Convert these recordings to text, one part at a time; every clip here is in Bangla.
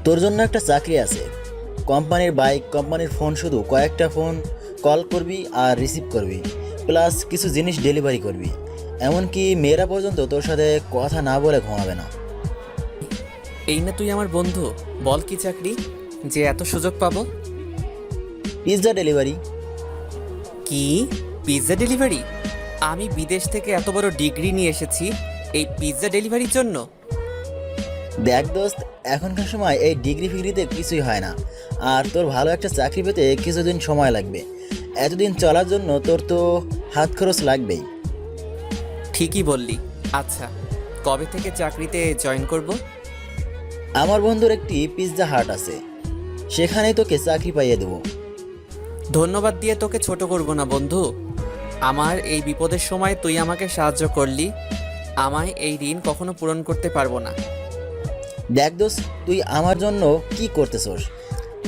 তোর জন্য একটা চাকরি আছে। কোম্পানির বাইক, কোম্পানির ফোন, শুধু কয়েকটা ফোন কল করবি আর রিসিভ করবি, প্লাস কিছু জিনিস ডেলিভারি করবি। এমনকি মেয়েরা পর্যন্ত তোর সাথে কথা না বলে ঘুমাবে না। এই না তুই আমার বন্ধু, বল কি চাকরি যে এত সুযোগ পাবো? Pizza delivery. কি? Pizza delivery? আমি বিদেশ থেকে এত বড় ডিগ্রি নিয়ে এসেছি এই পিৎজা ডেলিভারির জন্য? দেখ দোস্ত, এখনকার সময় এই ডিগ্রি ফিগ্রিতে কিছুই হয় না। আর তোর ভালো একটা চাকরি পেতে কিছুদিন সময় লাগবে। এতদিন চলার জন্য তোর তো হাত খরচ লাগবেই। ঠিকই বললি। আচ্ছা, কবে থেকে চাকরিতে জয়েন করব? আমার বন্ধুর একটি পিৎজা হাট আছে, সেখানেই তোকে চাকরি পাইয়ে দেবো। ধন্যবাদ দিয়ে তোকে ছোট করব না বন্ধু। আমার এই বিপদের সময় তুই আমাকে সাহায্য করলি, আমায় এই ঋণ কখনো পূরণ করতে পারবো না। দেখ দোস্ত, তুই আমার জন্য কি করতেছস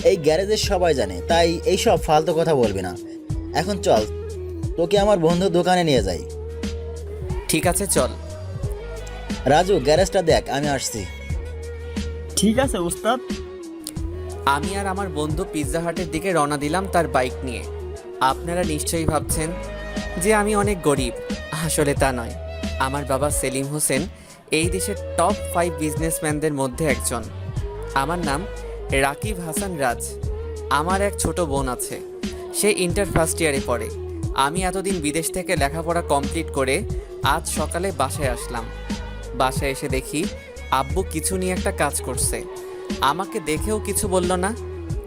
এই গ্যারেজের সবাই জানে, তাই এইসব ফালতু কথা বলবি না। এখন চল, তোকে আমার বন্ধুর দোকানে নিয়ে যাই। ঠিক আছে, চল। রাজু, গ্যারেজটা দেখ, আমি আসছি। ঠিক আছে উস্তাদ। আমি আর আমার বন্ধু পিৎজা হাটের দিকে রওনা দিলাম তার বাইক নিয়ে। আপনারা নিশ্চয়ই ভাবছেন যে আমি অনেক গরিব। আসলে তা নয়। আমার বাবা সেলিম হোসেন এই দেশের টপ 5 বিজনেসম্যানদের মধ্যে একজন। আমার নাম রাকিব হাসান রাজ। আমার এক ছোট বোন আছে, সে ইন্টার ফার্স্ট ইয়ারে পড়ে। আমি এতদিন বিদেশ থেকে লেখাপড়া কমপ্লিট করে আজ সকালে বাসায় আসলাম। বাসায় এসে দেখি আব্বু কিছু নিয়ে একটা কাজ করছে। আমাকে দেখেও কিছু বলল না,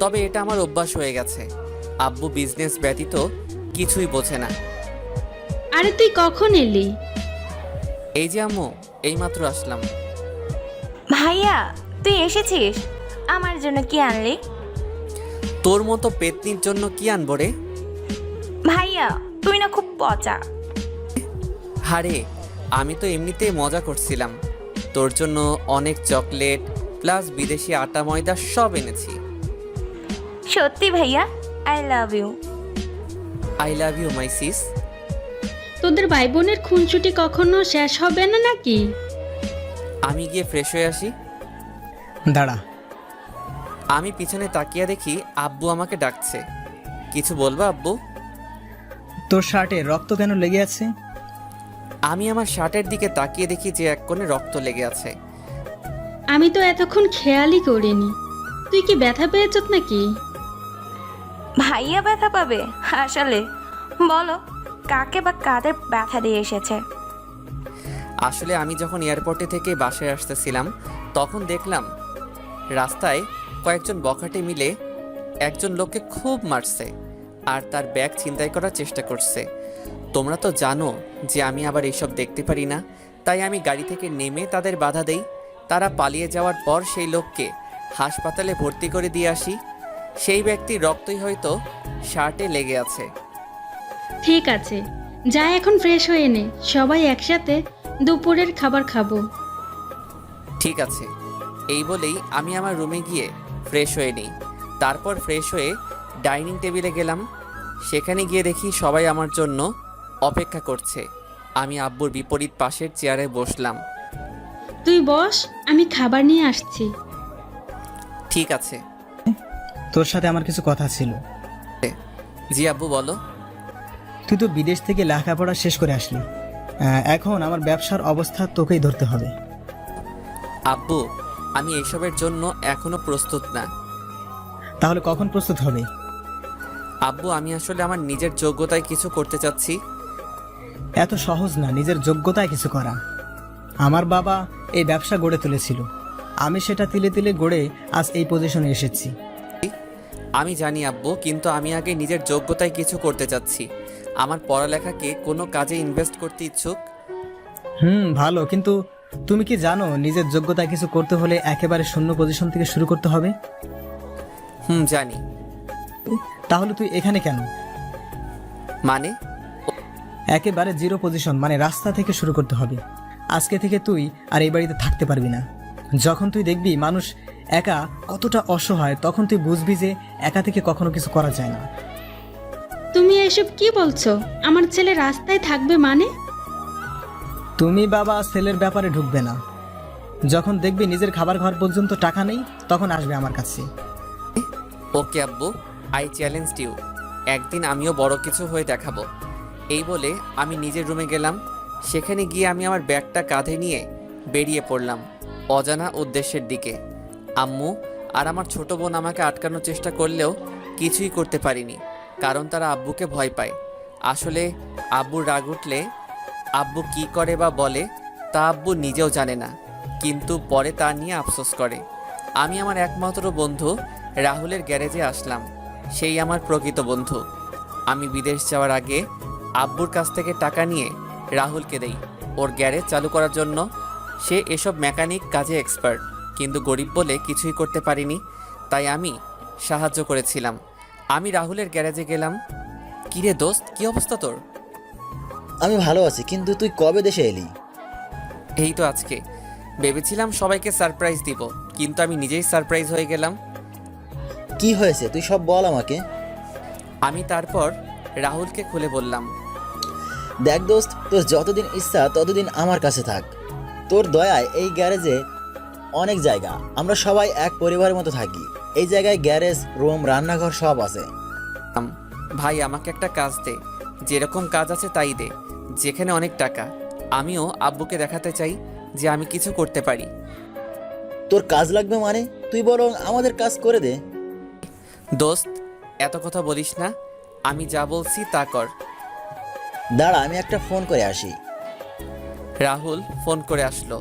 তবে এটা আমার অভ্যাস হয়ে গেছে। আব্বু বিজনেস ব্যতীত কিছুই বোঝে না। আরে তুই কখন এলি? এই যে আম্মু, এইমাত্র আসলাম। ভাইয়া, তুই এসেছিস? আমার জন্য কি আনলি? তোর মতো পেতনির জন্য কি আনবো রে? ভাইয়া, তুই না খুব পচা। হারে, আমি তো এমনিতেই মজা করছিলাম। তোর জন্য অনেক চকলেট প্লাস বিদেশি আটা ময়দা সব এনেছি। সত্যি ভাইয়া, I love you. I love you my sis. তোদের ভাই বোনের খুনসুটি কখনো শেষ হবে না নাকি? আমি গিয়ে ফ্রেশ হয়ে আসি। দাঁড়া। আমি পিছনে তাকিয়ে দেখি আব্বু আমাকে ডাকছে। কিছু বলবা আব্বু? তোর শার্টে রক্ত কেন লেগে আছে? আমি আমার শার্টের দিকে তাকিয়ে দেখি যে এক কোণে রক্ত লেগে আছে। আমি তো এতক্ষণ খেয়ালই করিনি। তুই কি ব্যথা পেয়েছত নাকি? ভাইয়া ব্যথা পাবে? আসলে বলো, কাকে বা কাদের ব্যথা দিয়ে এসেছে? আসলে আমি যখন এয়ারপোর্টে থেকে বাসায় আসতেছিলাম তখন দেখলাম রাস্তায় কয়েকজন বখাটে মিলে একজন লোককে খুব মারছে আর তার ব্যাগ ছিনতাই করার চেষ্টা করছে। তোমরা তো জানো যে আমি আবার এইসব দেখতে পারি না, তাই আমি গাড়ি থেকে নেমে তাদের বাধা দেই। তারা পালিয়ে যাওয়ার পর সেই লোককে হাসপাতালে ভর্তি করে দিয়ে আসি। সেই ব্যক্তির রক্তই হয়তো শার্টে লেগে আছে। ঠিক আছে, যা এখন ফ্রেশ হয়ে নে, সবাই একসাথে দুপুরের খাবার খাবো। ঠিক আছে। এই বলেই আমি আমার রুমে গিয়ে ফ্রেশ হয়ে নিই। তারপর ফ্রেশ হয়ে ডাইনিং টেবিলে গেলাম। সেখানে গিয়ে দেখি সবাই আমার জন্য অপেক্ষা করছে। আমি আব্বুর বিপরীত পাশের চেয়ারে বসলাম। তুই বস, আমি খাবার নিয়ে আসছি। ঠিক আছে। তোর সাথে আমার কিছু কথা ছিল। জি আব্বু, বলো। তুই তো বিদেশ থেকে লেখাপড়া শেষ করে আসলি, এখন আমার ব্যবসার অবস্থা তোকেই ধরতে হবে। আব্বু, আমি এসবের জন্য এখনো প্রস্তুত না। তাহলে কখন প্রস্তুত হবে? আব্বু, আমি আসলে আমার নিজের যোগ্যতায় কিছু করতে চাচ্ছি। এত সহজ না নিজের যোগ্যতায় কিছু করা। আমার বাবা এই ব্যবসা গড়ে তুলেছিল, আমি সেটা তিলে তিলে গড়ে আজ এই পজিশনে এসেছি। আমি জানি আব্বু, কিন্তু আমি আগে নিজের যোগ্যতায় কিছু করতে চাচ্ছি। আমার পড়ালেখাকে কোনো কাজে ইনভেস্ট করতে ইচ্ছুক। ভালো, কিন্তু তুমি কি জানো নিজের যোগ্যতায় কিছু করতে হলে একেবারে শূন্য পজিশন থেকে শুরু করতে হবে? জানি। তাহলে তুই এখানে কেন? মানে? একেবারে জিরো পজিশন, মানে রাস্তা থেকে শুরু করতে হবে। আজকে থেকে তুই আর এই বাড়িতে থাকতে পারবি না। যখন তুই দেখবি মানুষ একা কতটা অসহায়, তখন তুই বুঝবি যে একা থেকে কখনো কিছু করা যায় না। তুমি এসব কি বলছো? আমার ছেলে রাস্তায় থাকবে মানে? তুমি বাবা ছেলের ব্যাপারে ঢুকবে না। যখন দেখবি নিজের খাবার ঘর পর্যন্ত টাকা নেই তখন আসবে আমার কাছে। ওকে আব্বু, আই চ্যালেঞ্জ ইউ। একদিন আমিও বড় কিছু হয়ে দেখাবো। এই বলে আমি নিজের রুমে গেলাম। সেখানে গিয়ে আমি আমার ব্যাগটা কাঁধে নিয়ে বেরিয়ে পড়লাম অজানা উদ্দেশ্যের দিকে। আম্মু আর আমার ছোট বোন আমাকে আটকানোর চেষ্টা করলেও কিছুই করতে পারিনি, কারণ তারা আব্বুকে ভয় পায়। আসলে আব্বুর রাগ উঠলে আব্বু কি করে বা বলে তা আব্বু নিজেও জানে না, কিন্তু পরে তা নিয়ে আফসোস করে। আমি আমার একমাত্র বন্ধু রাহুলের গ্যারেজে আসলাম। সেই আমার প্রকৃত বন্ধু। আমি বিদেশ যাওয়ার আগে আব্বুর কাছ থেকে টাকা নিয়ে রাহুলকে দেই ওর গ্যারেজ চালু করার জন্য। সে এসব মেকানিক কাজে এক্সপার্ট, কিন্তু গরিব বলে কিছুই করতে পারিনি, তাই আমি সাহায্য করেছিলাম। আমি রাহুলের গ্যারেজে গেলাম। কিরে দোস্ত, কি অবস্থা তোর? আমি ভালো আছি, কিন্তু তুই কবে দেশে এলি? এই তো আজকে। ভেবেছিলাম সবাইকে সারপ্রাইজ দিব, কিন্তু আমি নিজেই সারপ্রাইজ হয়ে গেলাম। কি হয়েছে তুই সব বল আমাকে। আমি তারপর রাহুলকে খুলে বললাম, দেখ দোস্ত, তোর যতদিন ইচ্ছা ততদিন আমার কাছে থাক। তোর দয়ায় এই গ্যারেজে অনেক জায়গা, আমরা সবাই এক পরিবারের মতো থাকি। এই জায়গায় গ্যারেজ, রুম, রান্নাঘর সব আছে। ভাই আমাকে একটা কাজ দে, যেরকম কাজ আছে তাই দে, যেখানে অনেক টাকা। আমিও আব্বুকে দেখাতে চাই যে আমি কিছু করতে পারি। তোর কাজ লাগবে মানে? তুই বরং আমাদের কাজ করে দে। দোস্ত এত কথা বলিস না, আমি যা বলছি তা কর। দাঁড়া, আমি একটা ফোন করে আসি। রাহুল ফোন করে আসলো।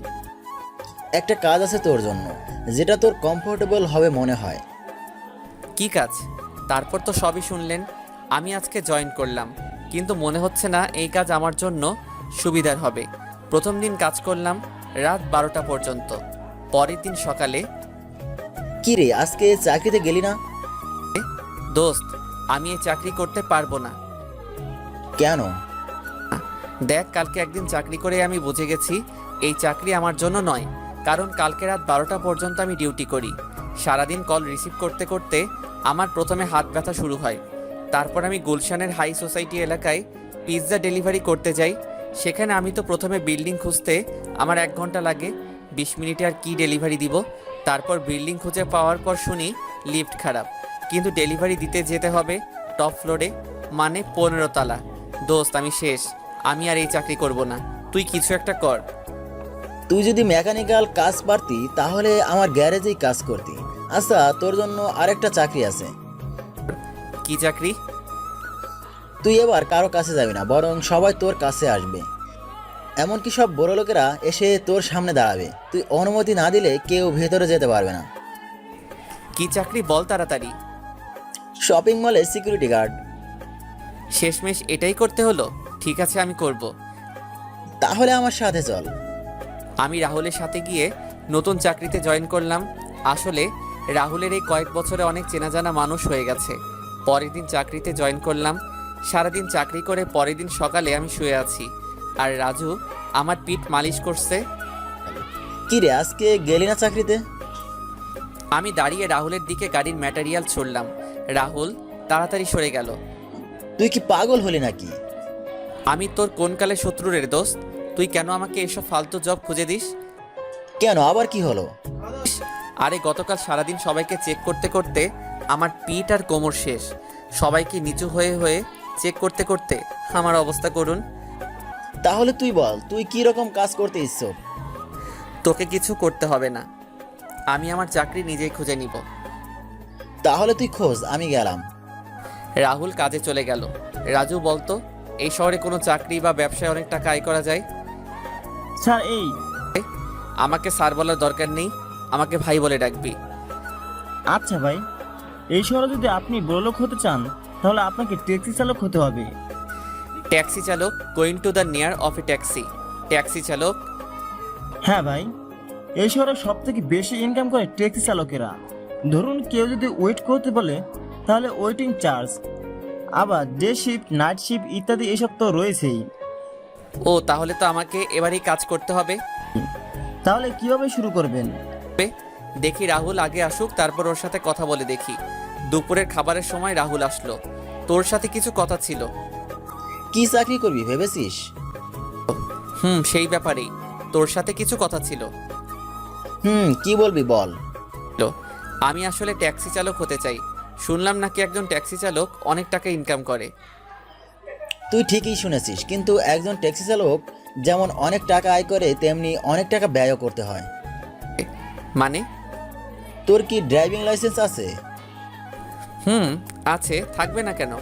একটা কাজ আছে তোর জন্য, যেটা তোর কমফোর্টেবল হবে মনে হয়। কি কাজ? তারপর তো সবই শুনলেন। আমি আজকে জয়েন করলাম, কিন্তু মনে হচ্ছে না এই কাজ আমার জন্য সুবিধার হবে। প্রথম দিন কাজ করলাম রাত 12টা পর্যন্ত। পরের দিন সকালে, কি রে, আজকে চাকরিতে গেলি না? দোস্ত আমি এই চাকরি করতে পারবো না। কেন? দেখ, কালকে একদিন চাকরি করে আমি বুঝে গেছি এই চাকরি আমার জন্য নয়। কারণ কালকে রাত 12টা পর্যন্ত আমি ডিউটি করি। সারাদিন কল রিসিভ করতে করতে আমার প্রথমে হাত ব্যথা শুরু হয়। তারপর আমি গুলশানের হাই সোসাইটি এলাকায় পিৎজা ডেলিভারি করতে যাই। সেখানে আমি তো প্রথমে বিল্ডিং খুঁজতে আমার 1 ঘন্টা লাগে। 20 মিনিটে আর কি ডেলিভারি দিব। তারপর বিল্ডিং খুঁজে পাওয়ার পর শুনি লিফট খারাপ, কিন্তু ডেলিভারি দিতে যেতে হবে টপ ফ্লোরে, মানে 15 তলা। দোস্ত আমি শেষ, আমি আর এই চাকরি করব না। তুই কিছু একটা কর। তুই যদি মেকানিক্যাল কাজ পারতি তাহলে আমার গ্যারেজেই কাজ করতি। আচ্ছা, তোর জন্য আরেকটা চাকরি আছে। কি চাকরি? তুই এবার কারো কাছে যাবি না, বরং সবাই তোর কাছে আসবে। এমনকি সব বড় লোকেরা এসে তোর সামনে দাঁড়াবে। তুই অনুমতি না দিলে কেউ ভেতরে যেতে পারবে না। কি চাকরি বল তাড়াতাড়ি। শপিং মলে সিকিউরিটি গার্ড। শেষমেশ এটাই করতে হলো। ঠিক আছে, আমি করব। তাহলে আমার সাথে চল। আমি রাহুলের সাথে গিয়ে নতুন চাকরিতে জয়েন করলাম। আসলে রাহুলের এই কয়েক বছরে অনেক চেনা জানা মানুষ হয়ে গেছে। পরের দিন চাকরিতে জয়েন করলাম। সারাদিন চাকরি করে পরের দিন সকালে আমি শুয়ে আছি, আর রাজু আমার পিঠ মালিশ করছে। কি রে, আজকে গেলি না চাকরিতে? আমি দাঁড়িয়ে রাহুলের দিকে গাড়ির ম্যাটেরিয়াল ছুড়লাম। রাহুল তাড়াতাড়ি সরে গেল। তুই কি পাগল হলি নাকি? আমি তোর কোন কালে শত্রু রে দোস্ত? তুই কেন আমাকে এসব ফালতু জব খুঁজে দিস? কেন, আবার কি হলো? আরে গতকাল সারাদিন সবাইকে চেক করতে করতে আমার পিঠ আর কোমর শেষ। সবাইকে নিচু হয়ে হয়ে চেক করতে করতে আমার অবস্থা করুন। তাহলে তুই বল, তুই কি রকম কাজ করতে ইচ্ছুক? তোকে কিছু করতে হবে না, আমি আমার চাকরি নিজেই খুঁজে নিব। তাহলে তুই খোঁজ, আমি গেলাম। রাহুল কাজে চলে গেল। রাজু বলতো, এই শহরে কোনো চাকরি বা ব্যবসায় অনেক টাকা আয় করা যায়? স্যার এই আমাকে স্যার বলার দরকার নেই, আমাকে ভাই বলে ডাকবি। আচ্ছা ভাই, এই শহরে যদি আপনি বড়লোক হতে চান তাহলে আপনাকে ট্যাক্সি চালক হতে হবে। ট্যাক্সি চালক? Going to the near of a taxi. Taxi চালক? হ্যাঁ ভাই, এই শহরে সব থেকে বেশি ইনকাম করে ট্যাক্সি চালকেরা। ধরুন কেউ যদি ওয়েট করতে বলে তাহলে ওয়েটিং চার্জ, আবার ডে শিফট, নাইট শিফট ইত্যাদি এসব তো রয়েছেই। ও, তাহলে তো আমাকে এবারেই কাজ করতে হবে। তাহলে কিভাবে শুরু করবেন? দেখি রাহুল আগে আসুক, তারপর ওর সাথে কথা বলে দেখি। দুপুরের খাবারের সময় রাহুল আসলো। তোর সাথে কিছু কথা ছিল। কি চাকরি করবি ভেবেছিস? সেই ব্যাপারেই তোর সাথে কিছু কথা ছিল। কি বলবি বল। লো, আমি আসলে ট্যাক্সি চালক হতে চাই। শুনলাম নাকি একজন ট্যাক্সি চালক অনেক টাকা ইনকাম করে। তুই ঠিকই শুনেছিস, কিন্তু একজন ট্যাক্সি চালক যেমন অনেক টাকা আয় করে, তেমনি অনেক টাকা ব্যয়ও করতে হয়। মানে? তোর কি ড্রাইভিং লাইসেন্স আছে? আছে, থাকবে না কেন?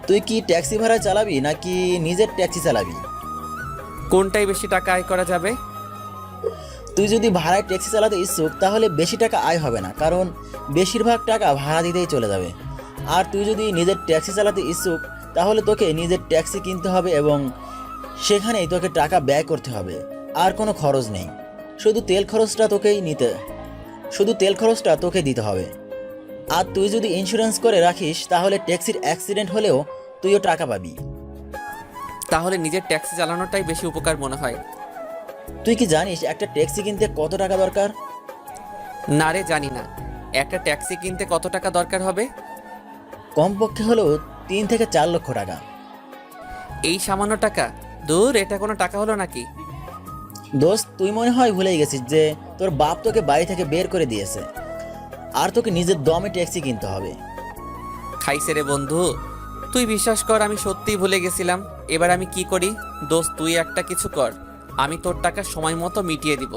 তুই কি ট্যাক্সি ভাড়া চালাবি নাকি নিজের ট্যাক্সি চালাবি? কোনটাই বেশি টাকা আয় করা যাবে? তুই যদি ভাড়ায় ট্যাক্সি চালাতে ইচ্ছুক তাহলে বেশি টাকা আয় হবে না, কারণ বেশিরভাগ টাকা ভাড়া দিতেই চলে যাবে। আর তুই যদি নিজের ট্যাক্সি চালাতে ইচ্ছুক তাহলে তোকে নিজের ট্যাক্সি কিনতে হবে এবং সেখানেই তোকে টাকা ব্যয় করতে হবে। আর কোনো খরচ নেই, শুধু তেল খরচটা তোকে দিতে হবে। আর তুই যদি ইন্স্যুরেন্স করে রাখিস তাহলে ট্যাক্সির অ্যাক্সিডেন্ট হলেও তুইও টাকা পাবি। তাহলে নিজের ট্যাক্সি চালানোটাই বেশি উপকার মনে হয়। তুই কি জানিস একটা ট্যাক্সি কিনতে কত টাকা দরকার? না রে, জানি না। একটা ট্যাক্সি কিনতে কত টাকা দরকার হবে? কমপক্ষে হলেও 3 থেকে 4 লক্ষ টাকা। এই সামান্য টাকা? দূর, এটা কোনো টাকা হলো নাকি? দোস্ত, তুই মনে হয় ভুলেই গেছিস যে তোর বাপ তোকে বাড়ি থেকে বের করে দিয়েছে, আর তোকে নিজের দমে ট্যাক্সি কিনতে হবে। খাইছে রে বন্ধু, তুই বিশ্বাস কর আমি সত্যিই ভুলে গেছিলাম। এবার আমি কি করি? দোস্ত, তুই একটা কিছু কর, আমি তোর টাকা সময় মতো মিটিয়ে দিব।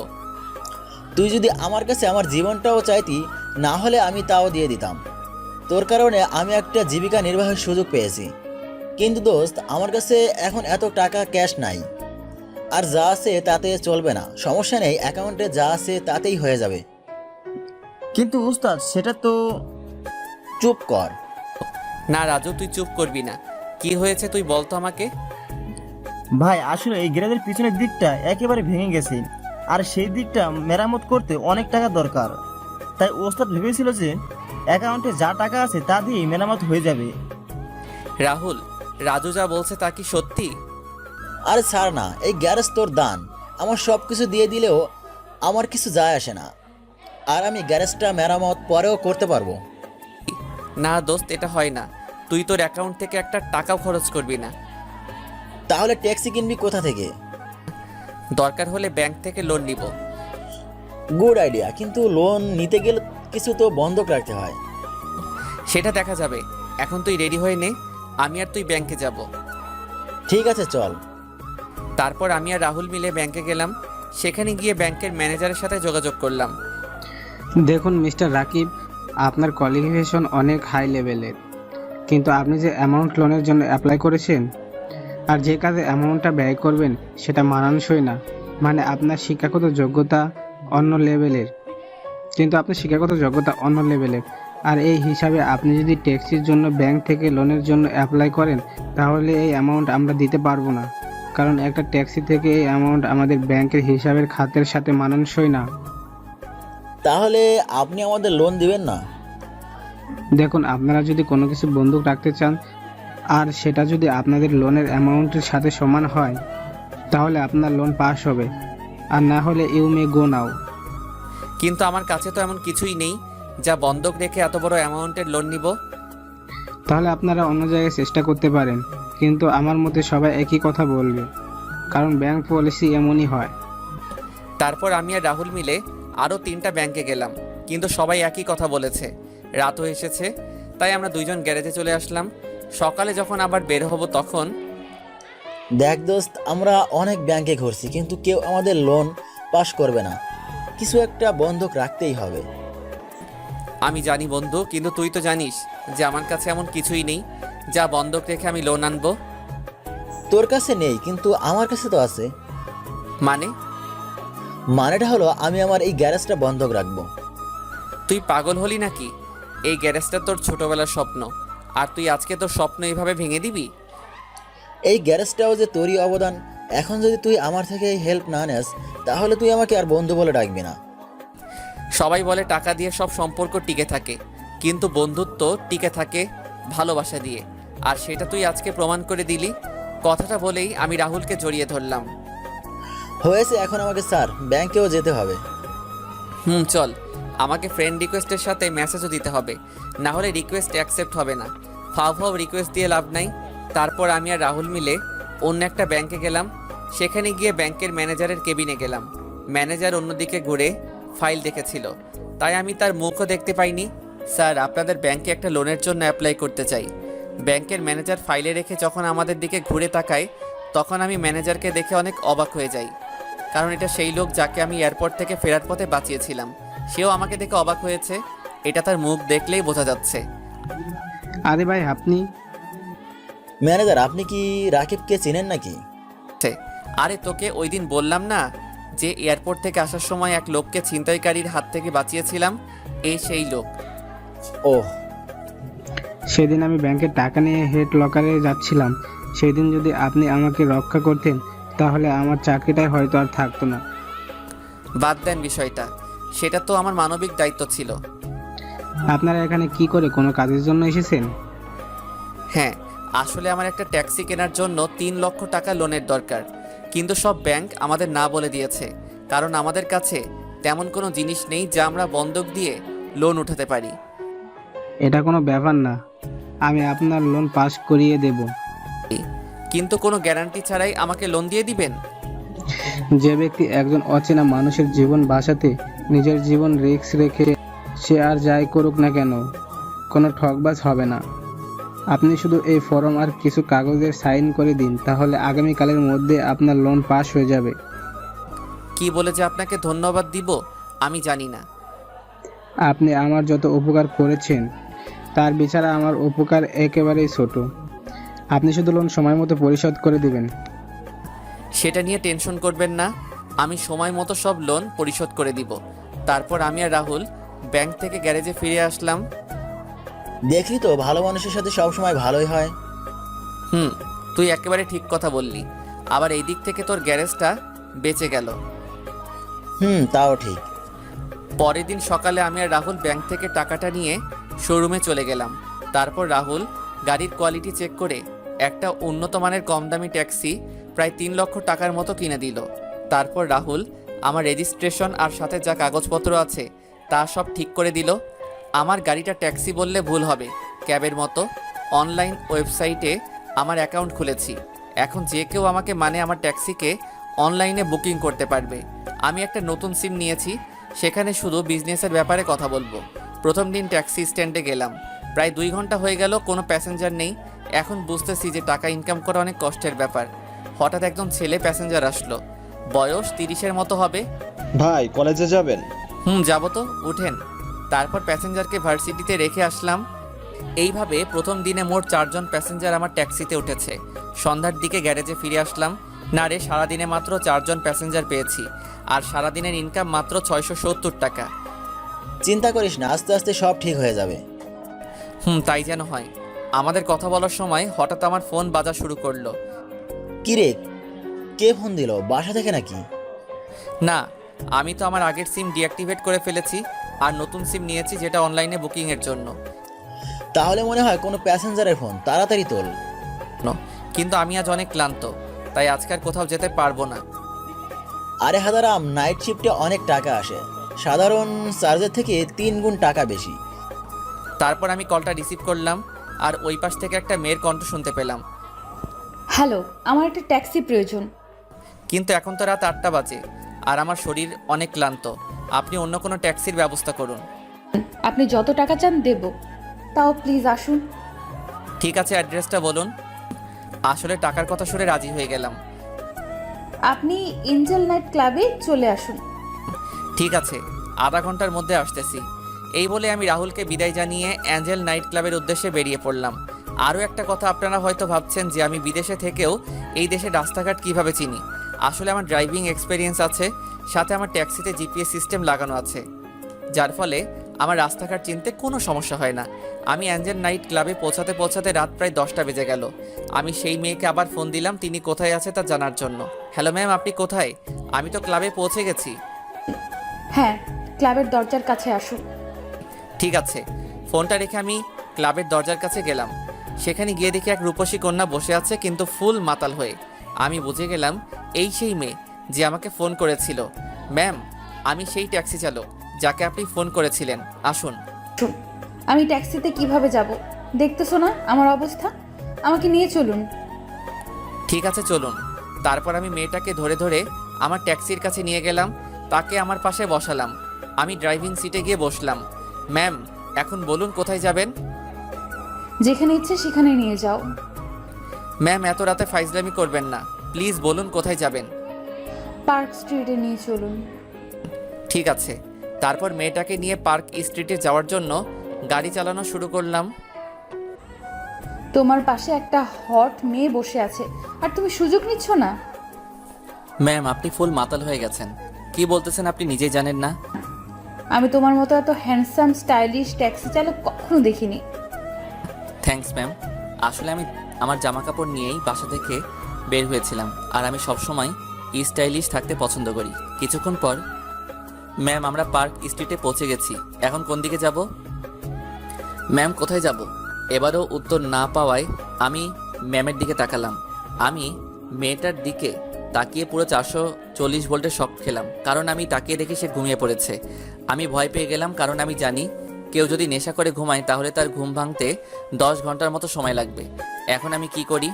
তুই যদি আমার কাছে আমার জীবনটাও চাইতি, না হলে আমি তাও দিয়ে দিতাম। তোর কারণে আমি একটা জীবিকা নির্বাহের সুযোগ পেয়েছি। কিন্তু দোস্ত, আমার কাছে এখন এত টাকা ক্যাশ নাই, আর যা আছে তাতে চলবে না। সমস্যা নেই, অ্যাকাউন্টে যা আছে তাতেই হয়ে যাবে। কিন্তু উস্তাদ, সেটা তো... চুপ কর। না রাজু, তুই চুপ করবি না। কি হয়েছে তুই বল তো আমাকে। ভাই, আসলে এই গ্যারেজের পিছনের দিকটা একেবারে ভেঙে গেছে, আর সেই দিকটা মেরামত করতে অনেক টাকা দরকার। তাই ওস্তাদ ভেবেছিল যে অ্যাকাউন্টে যা টাকা আছে তা দিয়ে মেরামত হয়ে যাবে। রাহুল, রাজু যা বলছে তা কি সত্যি? আরে ছাড় না, এই গ্যারেজ তোর দান। আমার সব কিছু দিয়ে দিলেও আমার কিছু যায় আসে না, আর আমি গ্যারেজটা মেরামত পরেও করতে পারবো। না দোস্ত, এটা হয় না। তুই তোর অ্যাকাউন্ট থেকে একটা টাকাও খরচ করবি না। তাহলে ট্যাক্সি কিনবি কোথা থেকে? দরকার হলে ব্যাংক থেকে লোন নিব। গুড আইডিয়া, কিন্তু লোন নিতে গেলে কিছু তো বন্ধক রাখতে হয়। সেটা দেখা যাবে। এখন তুই রেডি হয়ে নে, আমি আর তুই ব্যাংকে যাব। ঠিক আছে, চল। তারপর আমি আর রাহুল মিলে ব্যাংকে গেলাম। সেখানে গিয়ে ব্যাংকের ম্যানেজারের সাথে যোগাযোগ করলাম। দেখুন মিস্টার রাকিব, আপনার কোয়ালিফিকেশন অনেক হাই লেভেলের, কিন্তু আপনি যে অ্যামাউন্ট লোনের জন্য অ্যাপ্লাই করেছেন আর যে কাজে অ্যামাউন্টটা ব্যয় করবেন সেটা মানানসই না। মানে আপনার শিক্ষাগত যোগ্যতা অন্য লেভেলের, আর এই হিসাবে আপনি যদি ট্যাক্সির জন্য ব্যাংক থেকে লোনের জন্য অ্যাপ্লাই করেন তাহলে এই অ্যামাউন্ট আমরা দিতে পারবো না, কারণ একটা ট্যাক্সি থেকে এই অ্যামাউন্ট আমাদের ব্যাংকের হিসাবের খাতের সাথে মানানসই না। তাহলে আপনি আমাদের লোন দিবেন না? দেখুন, আপনারা যদি কোনো কিছু বন্ধক রাখতে চান আর সেটা যদি আপনাদের লোনের অ্যামাউন্টের সাথে সমান হয় তাহলে আপনার লোন পাস হবে, আর না হলে ইউ মে গো নাও। কিন্তু আমার কাছে তো এমন কিছুই নেই যা বন্ধক রেখে এত বড় অ্যামাউন্টের লোন নিব। তাহলে আপনারা অন্য জায়গায় চেষ্টা করতে পারেন, কিন্তু আমার মতে সবাই একই কথা বলবে, কারণ ব্যাংক পলিসি এমনই হয়। তারপর আমি আর রাহুল মিলে আরও 3টা ব্যাংকে গেলাম, কিন্তু সবাই একই কথা বলেছে। রাতও এসেছে, তাই আমরা দুইজন গ্যারেজে চলে আসলাম। সকালে যখন আবার বের হব তখন... দেখ দোস্ত, আমরা অনেক ব্যাংকে ঘুরছি, কিন্তু কেউ আমাদের লোন পাস করবে না। কিছু একটা বন্ধক রাখতেই হবে। আমি জানি বন্ধু, কিন্তু তুই তো জানিস যে আমার কাছে এমন কিছুই নেই যা বন্ধক রেখে আমি লোন আনবো। তোর কাছে নেই, কিন্তু আমার কাছে তো আছে। মানেটা হলো আমি আমার এই গ্যারেজটা বন্ধক রাখবো। তুই পাগল হলি নাকি? এই গ্যারেজটা তোর ছোটবেলার স্বপ্ন, আর তুই আজকে তোর স্বপ্ন এইভাবে ভেঙে দিবি? এই গ্যারেজটাও যে তোরই অবদান। এখন যদি তুই আমার থেকে হেল্প না নেস তাহলে তুই আমাকে আর বন্ধু বলে ডাকবি না। সবাই বলে টাকা দিয়ে সব সম্পর্ক টিকে থাকে, কিন্তু বন্ধুত্ব টিকে থাকে ভালোবাসা দিয়ে, আর সেটা তুই আজকে প্রমাণ করে দিলি। কথাটা বলেই আমি রাহুলকে জড়িয়ে ধরলাম। হয়েছে, এখন আমাকে স্যার ব্যাংকেও যেতে হবে। চল। আমাকে ফ্রেন্ড রিকোয়েস্টের সাথে মেসেজও দিতে হবে, না হলে রিকোয়েস্ট অ্যাকসেপ্ট হবে না। ফাও রিকোয়েস্ট দিয়ে লাভ নাই। তারপর আমি আর রাহুল মিলে অন্য একটা ব্যাংকে গেলাম। সেখানে গিয়ে ব্যাংকের ম্যানেজারের কেবিনে গেলাম। ম্যানেজার অন্যদিকে ঘুরে ফাইল দেখেছিল, তাই আমি তার মুখও দেখতে পাইনি। স্যার, আপনাদের ব্যাংকে একটা লোনের জন্য অ্যাপ্লাই করতে চাই। ব্যাংকের ম্যানেজার ফাইলে রেখে যখন আমাদের দিকে ঘুরে তাকায়, তখন আমি ম্যানেজারকে দেখে অনেক অবাক হয়ে যাই, কারণ এটা সেই লোক যাকে আমি এয়ারপোর্ট থেকে ফেরার পথে বাঁচিয়েছিলাম। সেও আমাকে দেখে অবাক হয়েছে, এটা তার মুখ দেখলেই বোঝা যাচ্ছে। আরে ভাই আপনি, ম্যানেজার, আপনি কি রাকিবকে চেনেন নাকি? আরে তোকে ওই দিন বললাম না যে এয়ারপোর্ট থেকে আসার সময় এক লোককে ছিনতাইকারীর হাত থেকে বাঁচিয়েছিলাম, এই সেই লোক। ওহ, সেদিন আমি ব্যাংকের টাকা নিয়ে হেড লকারে যাচ্ছিলাম। সেদিন যদি আপনি আমাকে রক্ষা করতেন তাহলে আমার চাকরিটাই হয়তো আর থাকতো না। বাদ দেন বিষয়টা, সেটা তো আমার মানবিক দায়িত্ব ছিল। আপনারা এখানে কি করে, কোনো কাজের জন্য এসেছেন? হ্যাঁ, আসলে আমার একটা ট্যাক্সি কেনার জন্য 3 লক্ষ টাকা লোনের দরকার, কিন্তু সব ব্যাংক আমাদের না বলে দিয়েছে, কারণ আমাদের কাছে তেমন কোনো জিনিস নেই যা আমরা বন্ধক দিয়ে লোন উঠাতে পারি। এটা কোনো ব্যাপার না, আমি আপনার লোন পাস করিয়ে দেব। কিন্তু কোনো গ্যারান্টি ছাড়াই আমাকে লোন দিয়ে দিবেন? যে ব্যক্তি একজন অচেনা মানুষের জীবন বাঁচাতে নিজের জীবন রিস্ক রেখে সে আর যাই করুক না কেন, কোনো ঠকবাজ হবে না। আপনি শুধু এই ফর্ম আর কিছু কাগজের সাইন করে দিন, তাহলে আগামীকালের মধ্যে আপনার লোন পাস হয়ে যাবে। কি বলে যে আপনাকে ধন্যবাদ দিব আমি জানি না। আপনি আমার যত উপকার করেছেন তার বিচারে আমার উপকার একেবারেই ছোট। আপনি শুধু লোন সময় মতো পরিশোধ করে দিবেন। সেটা নিয়ে টেনশন করবেন না, আমি সময় মতো সব লোন পরিশোধ করে দিব। তারপর আমি আর রাহুল ব্যাংক থেকে গ্যারেজে ফিরে আসলাম। দেখলি তো, ভালো মানুষের সাথে সবসময় ভালোই হয়। তুই একেবারে ঠিক কথা বললি। আবার এই দিক থেকে তোর গ্যারেজটা বেঁচে গেল। তাও ঠিক। পরের দিন সকালে আমি আর রাহুল ব্যাংক থেকে টাকাটা নিয়ে শোরুমে চলে গেলাম। তারপর রাহুল গাড়ির কোয়ালিটি চেক করে একটা উন্নত মানের কম দামি ট্যাক্সি প্রায় 3 লক্ষ টাকার মতো কিনে দিল। তারপর রাহুল আমার রেজিস্ট্রেশন আর সাথে যা কাগজপত্র আছে তা সব ঠিক করে দিল। আমার গাড়িটা ট্যাক্সি বললে ভুল হবে, ক্যাবের মতো। অনলাইন ওয়েবসাইটে আমার অ্যাকাউন্ট খুলেছি, এখন যে কেউ আমাকে মানে আমার ট্যাক্সিকে অনলাইনে বুকিং করতে পারবে। আমি একটা নতুন সিম নিয়েছি, সেখানে শুধু বিজনেসের ব্যাপারে কথা বলবো। প্রথম দিন ট্যাক্সি স্ট্যান্ডে গেলাম, প্রায় 2 ঘন্টা হয়ে গেল, কোনো প্যাসেঞ্জার নেই। এখন বুঝতেছি যে টাকা ইনকাম করা অনেক কষ্টের ব্যাপার। হঠাৎ একজন ছেলে প্যাসেঞ্জার আসলো, বয়স 30-এর মতো হবে। ভাই, কলেজে যাবেন? যাবো তো, উঠেন। তারপর প্যাসেঞ্জারকে ভার্সিটিতে রেখে আসলাম। এইভাবে প্রথম দিনে মোট 4 জন প্যাসেঞ্জার আমার ট্যাক্সিতে উঠেছে। সন্ধ্যার দিকে গ্যারেজে ফিরে আসলাম। না রে, সারাদিনে মাত্র 4 জন প্যাসেঞ্জার পেয়েছি, আর সারাদিনের ইনকাম মাত্র 670 টাকা। চিন্তা করিস না, আস্তে আস্তে সব ঠিক হয়ে যাবে। তাই যেন হয়। আমাদের কথা বলার সময় হঠাৎ আমার ফোন বাজা শুরু করলো। কি রে, কে ফোন দিল? বাসা থেকে নাকি? না, আমি তো আমার আগের সিম ডিঅ্যাক্টিভেট করে ফেলেছি আর নতুন সিম নিয়েছি, যেটা অনলাইনে বুকিংয়ের জন্য। তাহলে মনে হয় কোনো প্যাসেঞ্জারের ফোন, তাড়াতাড়ি তোল। কিন্তু আমি আজ অনেক ক্লান্ত, তাই আজকাল কোথাও যেতে পারবো না। আরে হাদারাম, নাইট শিফটে অনেক টাকা আসে, সাধারণ চার্জের থেকে 3 গুণ টাকা বেশি। তারপর আমি কলটা রিসিভ করলাম, আর ওই পাশ থেকে একটা মেয়ের কণ্ঠ শুনতে পেলাম। হ্যালো, আমার একটা ট্যাক্সি প্রয়োজন। কিন্তু এখন তো রাত 8টা বাজে, আর আমার শরীর অনেক ক্লান্ত। আপনি অন্য কোনো ট্যাক্সির ব্যবস্থা করুন। আপনি যত টাকা চান দেব, তাও প্লিজ আসুন। ঠিক আছে, অ্যাড্রেসটা বলুন। আসলে টাকার কথা শুনে রাজি হয়ে গেলাম। আপনি এঞ্জেল নাইট ক্লাবে চলে আসুন। ঠিক আছে, আধা ঘন্টার মধ্যে আসতেছি। এই বলে আমি রাহুলকে বিদায় জানিয়ে অ্যাঞ্জেল নাইট ক্লাবের উদ্দেশ্যে বেরিয়ে পড়লাম। আরও একটা কথা, আপনারা হয়তো ভাবছেন যে আমি বিদেশে থেকেও এই দেশের রাস্তাঘাট কিভাবে চিনি। আসলে আমার ড্রাইভিং এক্সপিরিয়েন্স আছে, সাথে আমার ট্যাক্সিতে জিপিএস সিস্টেম লাগানো আছে, যার ফলে আমার রাস্তাঘাট চিনতে কোনো সমস্যা হয় না। আমি অ্যাঞ্জেল নাইট ক্লাবে পৌঁছাতে পৌঁছাতে রাত প্রায় 10টা বেজে গেল। আমি সেই মেয়েকে আবার ফোন দিলাম তিনি কোথায় আছে তা জানার জন্য। হ্যালো ম্যাম, আপনি কোথায়? আমি তো ক্লাবে পৌঁছে গেছি। হ্যাঁ, ক্লাবের দরজার কাছে আসুন। ঠিক আছে। ফোনটা রেখে আমি ক্লাবের দরজার কাছে গেলাম। সেখানে গিয়ে দেখি এক রূপসী কন্যা বসে আছে, কিন্তু ফুল মাতাল হয়ে। আমি বুঝে গেলাম এই সেই মেয়ে যে আমাকে ফোন করেছিল। ম্যাম, আমি সেই ট্যাক্সি চালক যাকে আপনি ফোন করেছিলেন, আসুন। আমি ট্যাক্সিতে কিভাবে যাব? দেখতেছো না আমার অবস্থা? আমাকে নিয়ে চলুন। ঠিক আছে, চলুন। তারপর আমি মেয়েটাকে ধরে ধরে আমার ট্যাক্সির কাছে নিয়ে গেলাম। তাকে আমার পাশে বসালাম। আমি ড্রাইভিং সিটে গিয়ে বসলাম। ম্যাম, এখন বলুন কোথায় যাবেন? যেখানে ইচ্ছে সেখানে নিয়ে যাও। ম্যাম, এত রাতে ফাইজলামি করবেন না, প্লিজ বলুন কোথায় যাবেন। পার্ক স্ট্রিটে নিয়ে চলুন। ঠিক আছে। তারপর মেয়েটাকে নিয়ে পার্ক স্ট্রিটে যাওয়ার জন্য গাড়ি চালানো শুরু করলাম। তোমার পাশে একটা হট মেয়ে বসে আছে আর তুমি সুযোগ নিচ্ছ না। ম্যাম, আপনি ফুল মাতাল হয়ে গেছেন। কি বলতেছেন আপনি নিজেই জানেন না? আমি তোমার মতো এত হ্যান্ডসাম স্টাইলিশ ট্যাক্সি চালক কখনো দেখিনি। Thanks ma'am. আসলে আমি আমার জামা কাপড় নিয়েই বাসা থেকে বের হয়েছিলাম, আর আমি সবসময় স্টাইলিশ থাকতে পছন্দ করি। কিছুক্ষণ পর ম্যাম, আমরা পার্ক স্ট্রিটে পৌঁছে গেছি। এখন কোন দিকে যাব? ম্যাম, কোথায় যাব? এবারও উত্তর না পাওয়ায় আমি ম্যামের দিকে তাকালাম। আমি মেয়েটার দিকে তাকিয়ে পুরো 440 ভোল্টের শক খেলাম, কারণ আমি তাকিয়ে দেখি সে ঘুমিয়ে পড়েছে। আমি ভয় পেয়ে গেলাম, কারণ আমি জানি কেউ যদি নেশা করে ঘুমায় তাহলে তার ঘুম ভাঙতে 10 ঘন্টার মতো সময় লাগবে। এখন আমি কি করি?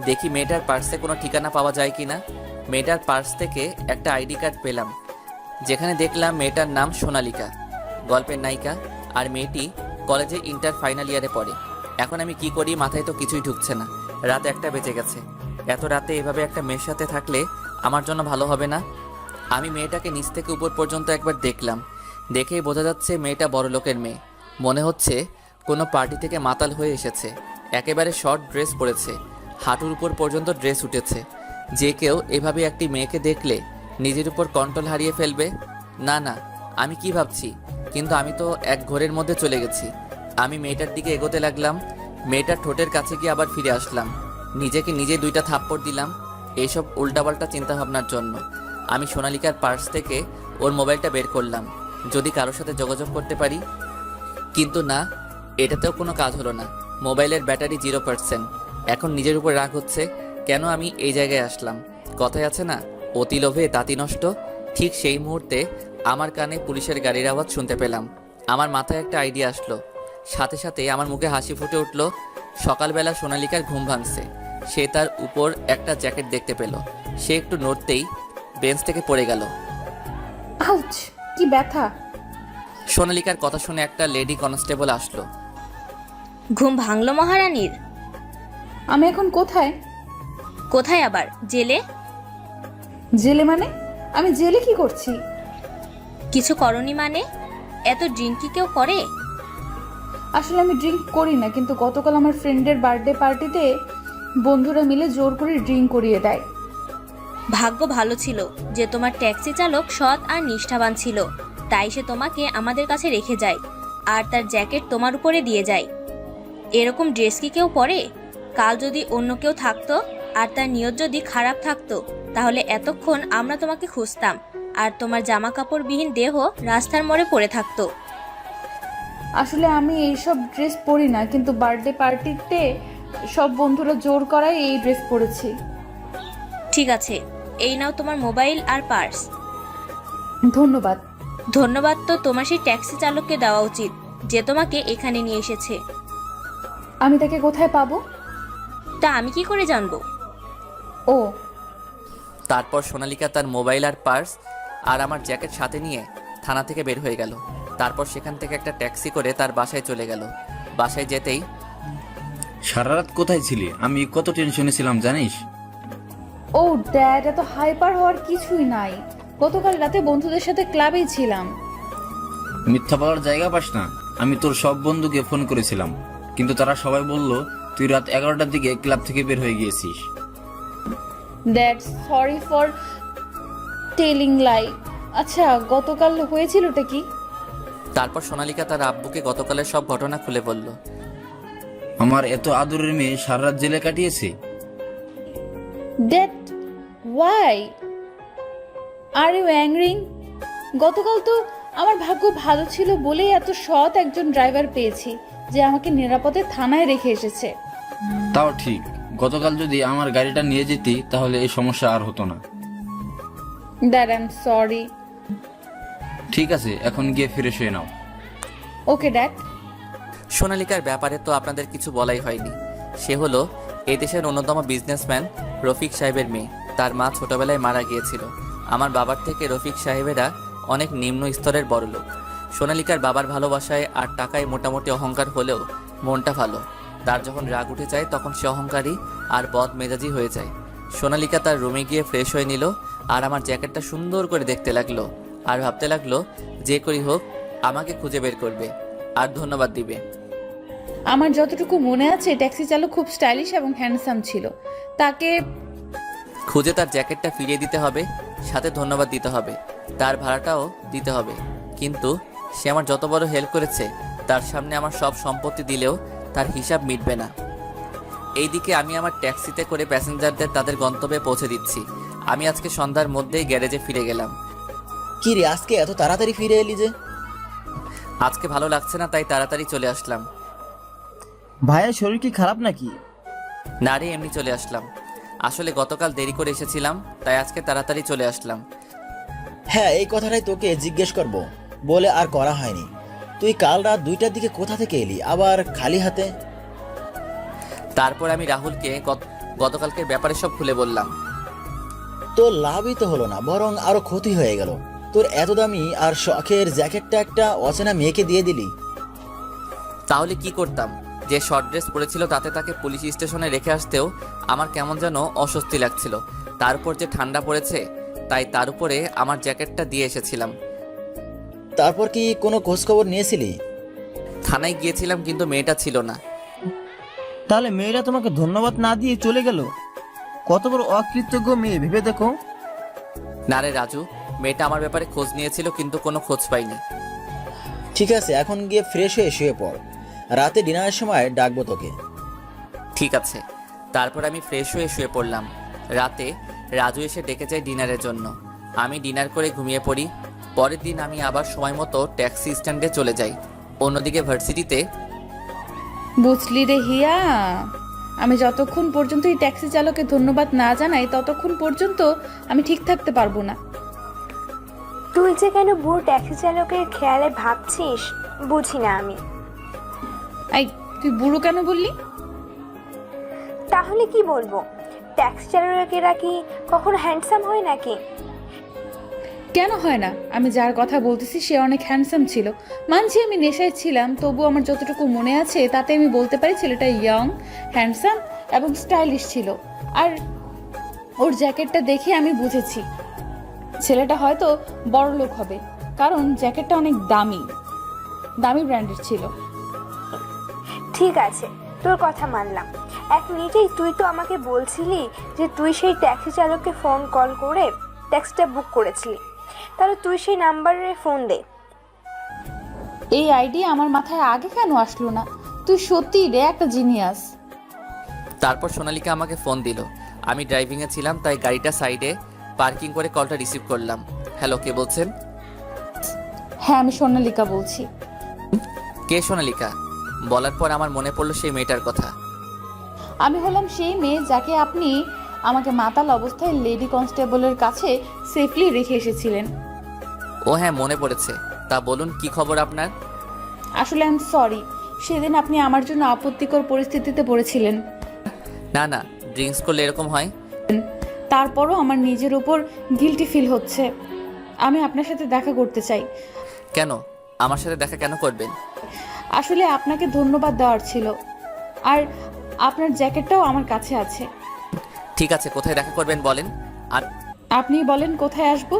দেখি মেয়েটার পার্সে কোনো ঠিকানা পাওয়া যায় কি না। মেয়েটার পার্স থেকে একটা আইডি কার্ড পেলাম, যেখানে দেখলাম মেয়েটার নাম সোনালিকা, গল্পের নায়িকা, আর মেয়েটি কলেজে ইন্টার ফাইনাল ইয়ারে পড়ে। এখন আমি কি করি, মাথায় তো কিছুই ঢুকছে না। রাত 1টা বেজে গেছে। এত রাতে এভাবে একটা মেয়ের সাথে থাকলে আমার জন্য ভালো হবে না। আমি মেয়েটাকে নিচ থেকে উপর পর্যন্ত একবার দেখলাম। দেখেই বোঝা যাচ্ছে মেয়েটা বড় লোকের মেয়ে। মনে হচ্ছে কোনো পার্টি থেকে মাতাল হয়ে এসেছে। একেবারে শর্ট ড্রেস পরেছে, হাঁটুর উপর পর্যন্ত ড্রেস উঠেছে। যে কেউ এভাবে একটি মেয়েকে দেখলে নিজের উপর কন্ট্রোল হারিয়ে ফেলবে। না না, আমি কি ভাবছি? কিন্তু আমি তো এক ঘোরের মধ্যে চলে গেছি। আমি মেয়েটার দিকে এগোতে লাগলাম। মেয়েটার ঠোঁটের কাছে গিয়ে আবার ফিরে আসলাম। নিজেকে নিজে 2টা থাপ্পড় দিলাম এইসব উল্টাপাল্টা চিন্তাভাবনার জন্য। আমি সোনালিকার পার্স থেকে ওর মোবাইলটা বের করলাম, যদি কারোর সাথে যোগাযোগ করতে পারি। কিন্তু না, এটাতেও কোনো কাজ হলো না। মোবাইলের ব্যাটারি 0%। এখন নিজের উপর রাগ হচ্ছে, কেন আমি এই জায়গায় আসলাম। কথায় আছে না, অতি লোভে তাঁতি নষ্ট। ঠিক সেই মুহূর্তে আমার কানে পুলিশের গাড়ির আওয়াজ শুনতে পেলাম। আমার মাথায় একটা আইডিয়া আসলো, সাথে সাথে আমার মুখে হাসি ফুটে উঠল। সকালবেলা সোনালিকার ঘুম ভাঙছে। সে তার উপর একটা জ্যাকেট দেখতে পেল। সে একটু নড়তেই বেঞ্চ থেকে পড়ে গেল। আউচ, কি ব্যথা! সোনালিকার কথা শুনে একটা লেডি কনস্টেবল আসলো। ঘুম ভাঙলো মহারানীর? আমি এখন কোথায়? কোথায় আবার? জেলে? জেলে মানে? আমি জেলে কি করছি? কিছু করনি মানে? এত ড্রিঙ্ক কি কেউ করে? আসলে আমি ড্রিঙ্ক করি না, কিন্তু গতকাল আমার ফ্রেন্ডের বার্থডে পার্টিতে বন্ধুরা মিলে জোর করে ড্রিঙ্ক করিয়ে দেয়। ভাগ্য ভালো ছিল যে তোমার ট্যাক্সি চালক সৎ আর নিষ্ঠাবান ছিল, তাই সে তোমাকে আমাদের কাছে রেখে যায় আর তার জ্যাকেট তোমার উপরে দিয়ে যায়। এরকম ড্রেস কি কেউ পরে? কাল যদি অন্য কেউ থাকতো আর তার নিয়ত যদি খারাপ থাকতো, তাহলে এতক্ষণ আমরা তোমাকে খুঁজতাম আর তোমার জামা কাপড়বিহীন দেহ রাস্তার মোড়ে পড়ে থাকতো। আসলে আমি এইসব ড্রেস পরি না, কিন্তু বার্থডে পার্টিতে সব বন্ধুরা জোর করায় এই ড্রেস পরেছি। ঠিক আছে, এই নাও তোমার মোবাইল আর পার্স। ধন্যবাদ। ধন্যবাদ তো তোমার সেই ট্যাক্সি চালককে দেওয়া উচিত, যে তোমাকে এখানে নিয়ে এসেছে। আমি তাকে কোথায় পাবো? তা আমি কি করে জানবো? ও, তারপর সোনালিকা তার মোবাইল আর পার্স আর আমার জ্যাকেট সাথে নিয়ে থানা থেকে বের হয়ে গেল। তারপর সেখান থেকে একটা ট্যাক্সি করে তার বাসায় চলে গেল। বাসায় যেতেই, সারা রাত কোথায় ছিলি? আমি কত টেনশনে ছিলাম জানিস? ও ড্যাড, এত হাইপার হওয়ার কিছুই নাই। গতকাল রাতে বন্ধুদের সাথে ক্লাবেই ছিলাম। মিথ্যা বলার জায়গা পাস না। আমি তোর সব বন্ধুকে ফোন করেছিলাম, কিন্তু তারা সবাই বলল তুই রাত 11টার দিকে ক্লাব থেকে বের হয়ে গিয়েছিস। Dad, sorry for telling lie. আচ্ছা, গতকাল হয়েছিলটা কি? তারপর সোনালিকা তার আব্বুকে গতকালের সব ঘটনা খুলে বলল। আমার এত আদরের মেয়ে সারা রাত জেলে কাটিয়েছে। Dad, why are you angering? গতকাল তো আমার ভাগ্য ভালো ছিল বলেই এত সৎ একজন ড্রাইভার পেয়েছি যে আমাকে নিরাপদে থানায় রেখে এসেছে। তাও ঠিক, গতকাল যদি আমার গাড়িটা নিয়ে যেতি তাহলে এই সমস্যা আর হতো না। Dad, I am sorry. ঠিক আছে, এখন গিয়ে ফ্রেশ হয়ে নাও। Okay dad. সোনালিকার ব্যাপারে তো আপনাদের কিছু বলাই হয়নি। সে হলো এই দেশের অন্যতম বিজনেসম্যান রফিক সাহেবের মেয়ে। তার মা ছোটবেলায় মারা গিয়েছিল, আমার বাবার থেকে রফিক সাহেবেরা অনেক নিম্ন স্তরের বড়লোক। সোনালিকার বাবার ভালোবাসায় আর টাকায় মোটামুটি অহংকার হলেও মনটা ভালো। তার যখন রাগ উঠে যায় তখন সে অহংকারী আর বদ মেজাজি হয়ে যায়। সোনালিকা তার রুমে গিয়ে ফ্রেশ হয়ে নিল আর আমার জ্যাকেটটা সুন্দর করে দেখতে লাগলো আর ভাবতে লাগলো যে করি হোক আমাকে খুঁজে বের করবে আর ধন্যবাদ দিবে। আমার যতটুকু মনে আছে ট্যাক্সি চালক খুব স্টাইলিশ এবং হ্যান্ডসাম ছিল। তাকে খুঁজে তার জ্যাকেটটা ফিরিয়ে দিতে হবে, সাথে ধন্যবাদ দিতে হবে, তার ভাড়াটাও দিতে হবে। কিন্তু সে আমার যত বড় হেল্প করেছে তার সামনে আমার সব সম্পত্তি দিলেও তার হিসাব মিটবে না। এইদিকে আমি আমার ট্যাক্সিতে করে প্যাসেঞ্জারদের তাদের গন্তব্যে পৌঁছে দিচ্ছি। আমি আজকে সন্ধ্যার মধ্যেই গ্যারেজে ফিরে গেলাম। কি রে, আজকে এত তাড়াতাড়ি ফিরে এলি যে? আজকে ভালো লাগছে না তাই তাড়াতাড়ি চলে আসলাম। ভাইয়ের শরীর কি খারাপ নাকি? না রে, এমনি চলে আসলাম। আসলে গতকাল দেরি করে এসেছিলাম তাই আজকে তাড়াতাড়ি চলে আসলাম। হ্যাঁ, এই কথাটাই তোকে জিজ্ঞেস করব বলে আর করা হয়নি। তুই কাল রাত 2টার দিকে কোথা থেকে এলি, আবার খালি হাতে? তারপর আমি রাহুলকে গতকালকের ব্যাপারে সব খুলে বললাম। তোর লাভই তো হলো না, বরং আরো ক্ষতি হয়ে গেল। তোর এত দামি আর শখের জ্যাকেটটা একটা অচেনা মেয়েকে দিয়ে দিলি। তাহলে কি করতাম? যে শর্ট ড্রেস পরেছিল তাতে তাকে পুলিশ স্টেশনে রেখে আসতেও আমার কেমন যেন অস্বস্তি লাগছিল। তার উপর যে ঠান্ডা পড়েছে তাই তার উপরে আমার জ্যাকেটটা দিয়ে এসেছিলাম। তারপর কি কোনো খোঁজ খবর নিয়েছিলি? থানায় গিয়েছিলাম কিন্তু মেয়েটা ছিল না। তাহলে মেয়েরা তোমাকে ধন্যবাদ না দিয়ে চলে গেল? কত বড় অকৃতজ্ঞ মেয়ে ভেবে দেখো। না রে রাজু, মেয়েটা আমার ব্যাপারে খোঁজ নিয়েছিল কিন্তু কোনো খোঁজ পাইনি। ঠিক আছে, এখন গিয়ে ফ্রেশ হয়ে শুয়ে পড়, রাতে ডিনারের সময় ডাকবো তোকে। ঠিক আছে। তারপর আমি ফ্রেশ হয়ে শুয়ে পড়লাম। রাতে রাজু এসে ডেকে যায় ডিনারের জন্য। আমি ডিনার করে ঘুমিয়ে পড়ি। পরের দিন আমি আবার সময় মতো ট্যাক্সি স্ট্যান্ডে চলে যাই। অন্যদিকে ভার্সিটিতে বুঝলি রে হিয়া, আমি যতক্ষণ পর্যন্ত এই ট্যাক্সি চালককে ধন্যবাদ না জানাই ততক্ষণ পর্যন্ত আমি ঠিক থাকতে পারবো না। তুই যে কেন বুড়ো ট্যাক্সি চালকের খেয়ালে ভাবছিস বুঝি না আমি। এই, তুই বুড়ো কেন বললি? তাহলে কি বলবো? ট্যাক্সি চালকেরা কি কখনো হ্যান্ডসাম হয় নাকি? কেন হয় না? আমি যার কথা বলতেছি সে অনেক হ্যান্ডসাম ছিল। মানছি আমি নেশায় ছিলাম, তবু আমার যতটুকু মনে আছে তাতে আমি বলতে পারি ছেলেটা ইয়ং, হ্যান্ডসাম এবং স্টাইলিশ ছিল। আর ওর জ্যাকেটটা দেখে আমি বুঝেছি ছেলেটা হয়তো বড় লোক হবে, কারণ জ্যাকেটটা অনেক দামি ব্র্যান্ডের ছিল। ঠিক আছে, তোর কথা মানলাম। এক মিনিটেই তুই তো আমাকে বলছিলি যে তুই সেই ট্যাক্সি চালককে ফোন কল করে ট্যাক্সিটা বুক করেছিলি। তাহলে তুই সেই নাম্বারে ফোন দে। এই আইডিয়া আমার মাথায় আগে কেন আসলো না? তুই সত্যিই রে একটা জিনিয়াস। তারপর সোনালিকা আমাকে ফোন দিল। আমি ড্রাইভিংয়ে ছিলাম তাই গাড়িটা সাইডে পার্কিং করে কলটা রিসিভ করলাম। হ্যালো, কে বলছেন? হ্যাঁ, আমি সোনালিকা বলছি। কে সোনালিকা? বলার পর আমার মনে পড়লো সেই মেয়েটার কথা। আমি হলাম সেই মেয়ে যাকে আপনি আমাকে মাতাল অবস্থায় লেডি কনস্টেবলের কাছে সেফলি রেখে এসেছিলেন। ও হ্যাঁ, মনে পড়েছে। তা বলুন, কি খবর আপনার? আসলে আই এম সরি, সেদিন আপনি আমার জন্য আপত্তিকর পরিস্থিতিতে পড়েছিলেন। না না, ড্রিঙ্কস করলে এরকম হয়। তারপরও আমার নিজের উপর গিল্টি ফিল হচ্ছে। আমি আপনার সাথে দেখা করতে চাই। কেন? আমার সাথে দেখা কেন করবেন? আসলে আপনাকে ধন্যবাদ দেওয়ার ছিল, আর আপনার জ্যাকেটটাও আমার কাছে আছে। ঠিক আছে, কোথায় দেখা করবেন বলেন। আর আপনি বলেন কোথায় আসব?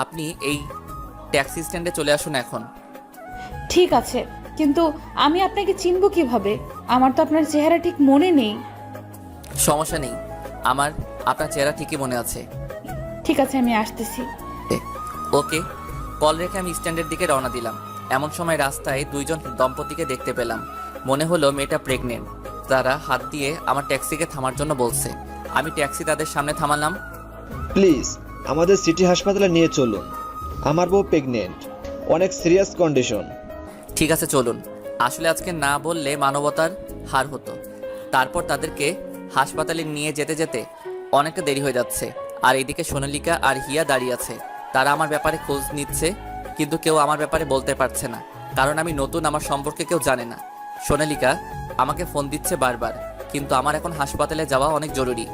আপনি এই ট্যাক্সি স্ট্যান্ডে চলে আসুন এখন। ঠিক আছে, কিন্তু আমি আপনাকে চিনব কিভাবে? আমার তো আপনার চেহারা ঠিক মনে নেই। সমস্যা নেই, আমার আপনার চেহারা ঠিকই মনে আছে। ঠিক আছে, আমি আসতেছি। ওকে। কল রেখে আমি স্ট্যান্ডের দিকে রওনা দিলাম। এমন সময় রাস্তায় দুইজন দম্পতিকে দেখতে পেলাম। মনে হলো মেয়েটা প্রেগনেন্ট। তারা হাত দিয়ে আমার ট্যাক্সিকে থামার জন্য বলছে। আমি ট্যাক্সি তাদের সামনে থামালাম। প্লিজ আমাদের সিটি হাসপাতালে নিয়ে চলুন, আমার বউ প্রেগনেন্ট, অনেক সিরিয়াস কন্ডিশন। ঠিক আছে, চলুন। আসলে আজকে না বললে মানবতার হার হতো। তারপর তাদেরকে হাসপাতালে নিয়ে যেতে যেতে অনেকটা দেরি হয়ে যাচ্ছে। আর এদিকে সোনালিকা আর হিয়া দাঁড়িয়ে আছে। তারা আমার ব্যাপারে খোঁজ নিচ্ছে, কিন্তু কেউ আমার ব্যাপারে বলতে পারছে না, কারণ আমি নতুন, আমার সম্পর্কে কেউ জানে না। সোনালিকা আমাকে ফোন দিচ্ছে বারবার, কিন্তু আমার এখন হাসপাতালে যাওয়া অনেক জরুরি।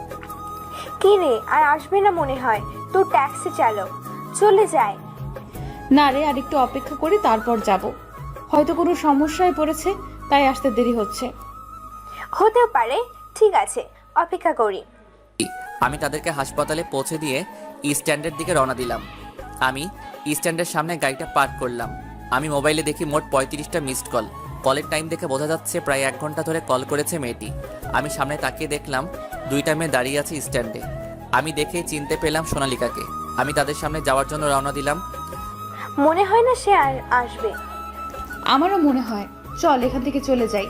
কি রে, আর আসবে না মনে হয়? তোর ট্যাক্সি চালক চলে যায়। না রে, আর একটু অপেক্ষা করি, তারপর যাব। হয়তো কোনো সমস্যায় পড়েছে, তাই আসতে দেরি হচ্ছে। হতেও পারে, ঠিক আছে, অপেক্ষা করি। আমি তাদেরকে হাসপাতালে পৌঁছে দিয়ে স্ট্যান্ডের দিকে রওনা দিলাম। আমি স্ট্যান্ডের সামনে গাড়িটা পার্ক করলাম। আমি মোবাইলে দেখি মোট 35টা মিসড কল। কলের টাইম দেখে বোঝা যাচ্ছে প্রায় 1 ঘন্টা ধরে কল করেছে মেয়েটি। আমি সামনে তাকিয়ে দেখলাম 2টা মেয়ে দাঁড়িয়ে আছে স্ট্যান্ডে। আমি দেখেই চিনতে পেলাম সোনালিকাকে। আমি তাদের সামনে যাওয়ার জন্য রওনা দিলাম। মনে হয় না সে আর আসবে। আমারও মনে হয়, চল এখান থেকে চলে যাই।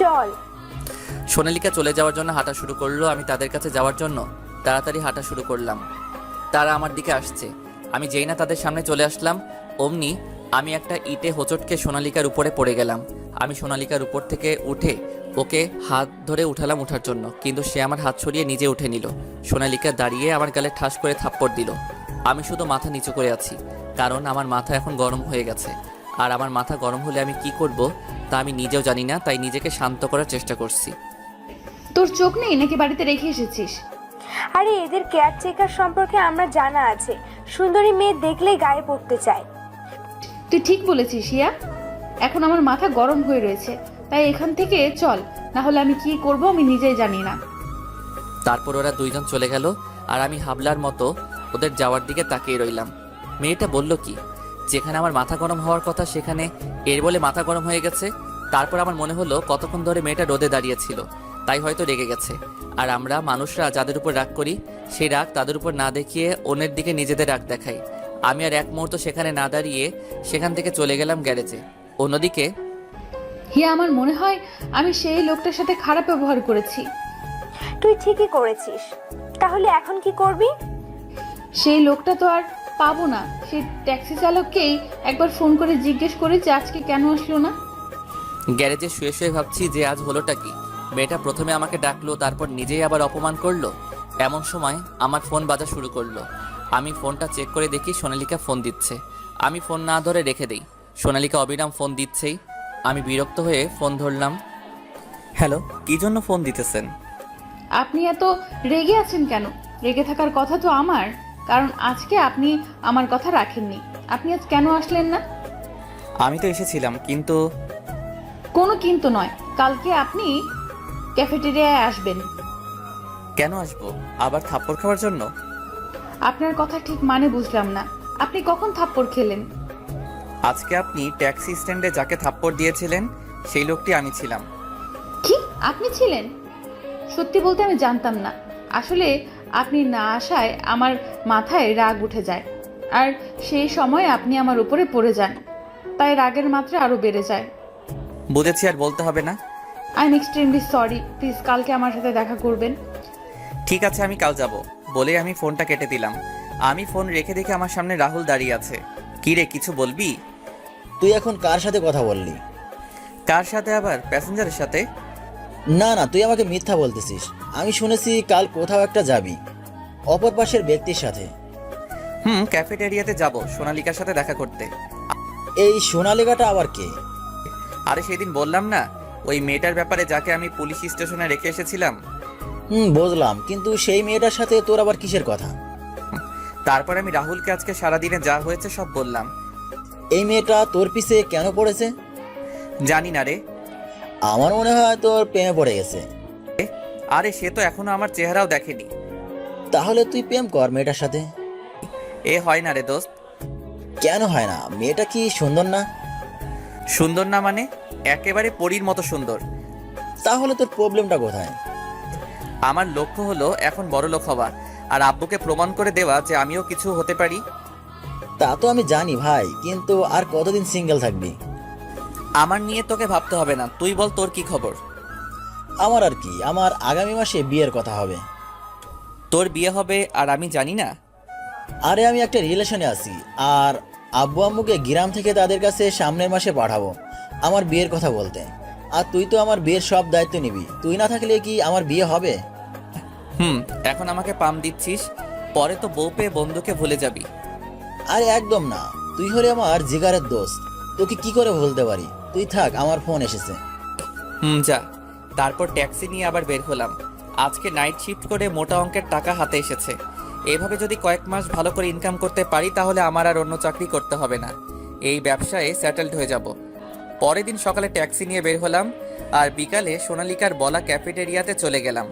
চল। সোনালিকা চলে যাওয়ার জন্য হাঁটা শুরু করলো। আমি তাদের কাছে যাওয়ার জন্য তাড়াতাড়ি হাঁটা শুরু করলাম। তারা আমার দিকে আসছে। আমি যেই না তাদের সামনে চলে আসলাম, অমনি আমি একটা ইটে হোঁচটকে সোনালিকার উপরে পড়ে গেলাম। আমি সোনালিকার উপর থেকে উঠে ওকে হাত ধরে উঠালাম ওঠার জন্য, কিন্তু সে আমার হাত সরিয়ে নিজে উঠে নিল। সোনালিকা দাঁড়িয়ে আমার গালে ঠাস করে থাপ্পড় দিল। আমি শুধু মাথা নিচু করে আছি, কারণ আমার মাথা এখন গরম হয়ে গেছে। আর আমার মাথা গরম হলে আমি কি করব তা আমি নিজেও জানি না, তাই নিজেকে শান্ত করার চেষ্টা করছি। তোর চোখ নেই নাকি বাড়িতে রেখে এসেছিস? আরে এদের কেয়ারটেকার সম্পর্কে আমরা জানা আছে, সুন্দরী মেয়ে দেখলেই গায়ে পড়তে চায়। তুই ঠিক বলেছিস ইয়া, এখন আমার মাথা গরম হয়ে রয়েছে, তাই এখান থেকে চল, না হলে আমি কি করব আমি নিজেই জানি না। তারপর ওরা 2জন চলে গেল, আর আমি হাবলার মতো ওদের যাওয়ার দিকে তাকিয়ে রইলাম। মেয়েটা বলল কি, যেখানে আমার মাথা গরম হওয়ার কথা সেখানে এর বলে মাথা গরম হয়ে গেছে। তারপর আমার মনে হলো কতক্ষণ ধরে মেয়েটা রোদে দাঁড়িয়েছিল, তাই হয়তো রেগে গেছে। আর আমরা মানুষরা যাদের উপর রাগ করি, সেই রাগ তাদের উপর না দেখিয়ে অন্যের দিকে নিজেদের রাগ দেখাই। আমি আর এক মুহূর্ত সেখানে না দাঁড়িয়ে সেখান থেকে চলে গেলাম গ্যারেজে। অন্যদিকে হিয়া, আমার মনে হয় আমি সেই লোকটার সাথে খারাপ ব্যবহার করেছি। তুই ঠিকই করেছিস। তাহলে এখন কি করবি? সেই লোকটা তো আর পাবো না। সেই ট্যাক্সি চালককেই একবার ফোন করে জিজ্ঞেস করি যে আজকে কেন আসলো না। গ্যারেজে শুয়ে শুয়ে ভাবছি যে আজ হলোটা কি। মেয়েটা প্রথমে আমাকে ডাকলো, তারপর নিজেই আবার অপমান করলো। এমন সময় আমার ফোন বাজা শুরু করলো। আমি ফোনটা চেক করে দেখি সোনালিকা ফোন দিচ্ছে। আমি ফোন না ধরে রেখে দিই। সোনালিকা অবিরাম ফোন দিচ্ছেই। আমি বিরক্ত হয়ে ফোন ধরলাম। হ্যালো, কী জন্য ফোন দিতেছেন? আপনি এত রেগে আছেন কেন? রেগে থাকার কথা তো আমার, কারণ আজকে আপনি আমার কথা রাখেননি। আপনি আজ কেন আসলেন না? আমি তো এসেছিলাম, কিন্তু কোনো কিন্তু নয়, কালকে আপনি ক্যাফেটেরিয়ায় আসবেন। কেন আসবো? আবার থাপ্পড় খাওয়ার জন্য? আপনার কথা ঠিক মানে বুঝলাম না। আপনি কখন থাপ্পড় খেলেন? আজকে আপনি ট্যাক্সি স্ট্যান্ডে যাকে থাপ্পড় দিয়েছিলেন সেই লোকটি আমি ছিলাম। কি আপনি ছিলেন? সত্যি বলতে আমি জানতাম না। আসলে আপনি না আসায় আমার মাথায় রাগ উঠে যায়, আর সেই সময় আপনি আমার উপরে পড়ে যান, তাই রাগের মাত্রা আরো বেড়ে যায়। বুঝেছি, আর বলতে হবে না। I am extremely sorry. Please কালকে আমার সাথে দেখা করবেন। ঠিক আছে, আমি কাল যাব বলে আমি ফোনটা কেটে দিলাম। আমি ফোন রেখে দেখে আমার সামনে রাহুল দাঁড়িয়ে আছে। কি রে, কিছু বলবি? তুই এখন কার সাথে কথা বললি? কার সাথে আবার? প্যাসেঞ্জারের সাথে? না না, তুই আমাকে মিথ্যা বলতেছিস। আমি শুনেছি কাল কোথাও একটা যাবি, অপর পাশের ব্যক্তির সাথে। ক্যাফেটেরিয়াতে যাব সোনালিকার সাথে দেখা করতে। এই সোনালিকাটা আবার কে? আরে সেদিন বললাম না, ওই মেয়েটার ব্যাপারে যাকে আমি পুলিশ স্টেশনে রেখে এসেছিলাম। বুঝলাম, কিন্তু সেই মেয়েটার সাথে তোর আবার কিসের কথা? তারপর আমি রাহুলকে আজকে সারাদিনে যা হয়েছে সব বললাম। এই মেয়েটা তোর পিছে কেন পড়েছে? জানি না রে। আমার মনে হয় তোর প্রেমে পড়ে গেছে। আরে সে তো এখনো আমার চেহারাও দেখেনি। তাহলে তুই প্রেম কর মেয়েটার সাথে। এ হয় না রে দোস্ত। কেন হয় না? মেয়েটা কি সুন্দর না? সুন্দর না মানে? একেবারে পরীর মতো সুন্দর। তাহলে তোর প্রবলেমটা কোথায়? আমার লক্ষ্য হলো এখন বড় লোক হওয়া, আর আব্বুকে প্রমাণ করে দেওয়া যে আমিও কিছু হতে পারি। তা তো আমি জানি ভাই, কিন্তু আর কতদিন সিঙ্গেল থাকবি? আমার নিয়ে তোকে ভাবতে হবে না, তুই বল তোর কি খবর? আমার আর কি, আমার আগামী মাসে বিয়ের কথা হবে। তোর বিয়ে হবে আর আমি জানি না? আরে আমি একটা রিলেশনে আছি, আর আব্বু আম্মুকে গ্রাম থেকে তাদের কাছে সামনের মাসে পাঠাবো আমার বিয়ের কথা বলতে। আর তুই তো আমার বিয়ের সব দায়িত্ব নিবি। তুই না থাকলে কি আমার বিয়ে হবে? এখন আমাকে পাম দিচ্ছিস, পরে তো বউ পেয়ে বন্ধুকে ভুলে যাবি। আরে একদম না, তুই হলে আমার জিগারের দোস্ত, তোকে কি করে ভুলতে পারি? তুই থাক, আমার ফোন এসেছে। যা। তারপর ট্যাক্সি নিয়ে আবার বের হলাম। আজকে নাইট শিফট করে মোটা অঙ্কের টাকা হাতে এসেছে। এভাবে যদি কয়েক মাস ভালো করে ইনকাম করতে পারি তাহলে আমার আর অন্য চাকরি করতে হবে না, এই ব্যবসায় সেটেলড হয়ে যাব। পরের দিন সকালে ট্যাক্সি নিয়ে বের হলাম আর বিকালে সোনালিকার বলা ক্যাফেটেরিয়াতে চলে গেলাম।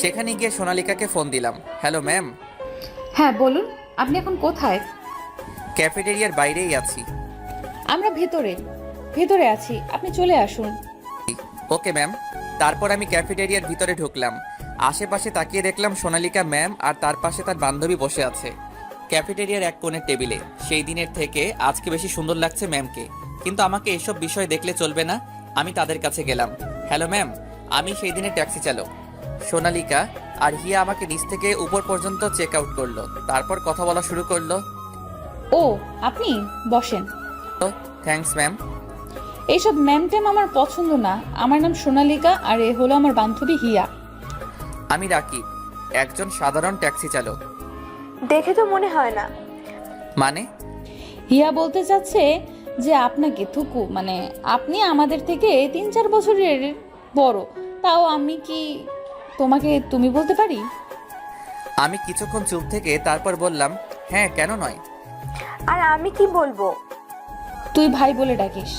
সেখানে গিয়ে সোনালিকাকে ফোন দিলাম। Hello ma'am. হ্যাঁ বলুন, আপনি এখন কোথায়? ক্যাফেটেরিয়ার বাইরেই আছি। আমরা ভেতরে আছি, আপনি চলে আসুন। Okay ma'am. তারপর আমি ক্যাফেটেরিয়ার ভিতরে ঢুকলাম। আশেপাশে তাকিয়ে দেখলাম সোনালিকা ম্যাম আর তার পাশে তার বান্ধবী বসে আছে ক্যাফেটেরিয়ার এক কোণের টেবিলে। সেই দিনের থেকে আজকে বেশি সুন্দর লাগছে ম্যামকে, কিন্তু আমাকে এসব বিষয় দেখলে চলবে না। আমি তাদের কাছে গেলাম। হ্যালো ম্যাম, আমি সেই দিনের ট্যাক্সি চালক। সোনালিকা আর হিয়া আমাকে নিচ থেকে উপর পর্যন্ত চেক আউট করলো, তারপর কথা বলা শুরু করলো। ও আপনি বসেন। Thanks ma'am. এইসব ম্যাম ট্যাম আমার পছন্দ না। আমার নাম সোনালিকা আর এ হলো আমার বান্ধবী হিয়া। আমি রাকিব, একজন সাধারণ ট্যাক্সি চালক। দেখে তো মনে হয় না। মানে? হিয়া বলতে চাচ্ছে যে আপনাকে থুকু মানে আপনি আমাদের থেকে 3-4 বছরের বড়, তাও আমি কি তোমাকে তুমি বলতে পারি? আমি কিছুক্ষণ চুপ থেকে তারপর বললাম, হ্যাঁ কেন নয়। আর আমি কি বলবো? তুই ভাই বলে ডাকিস।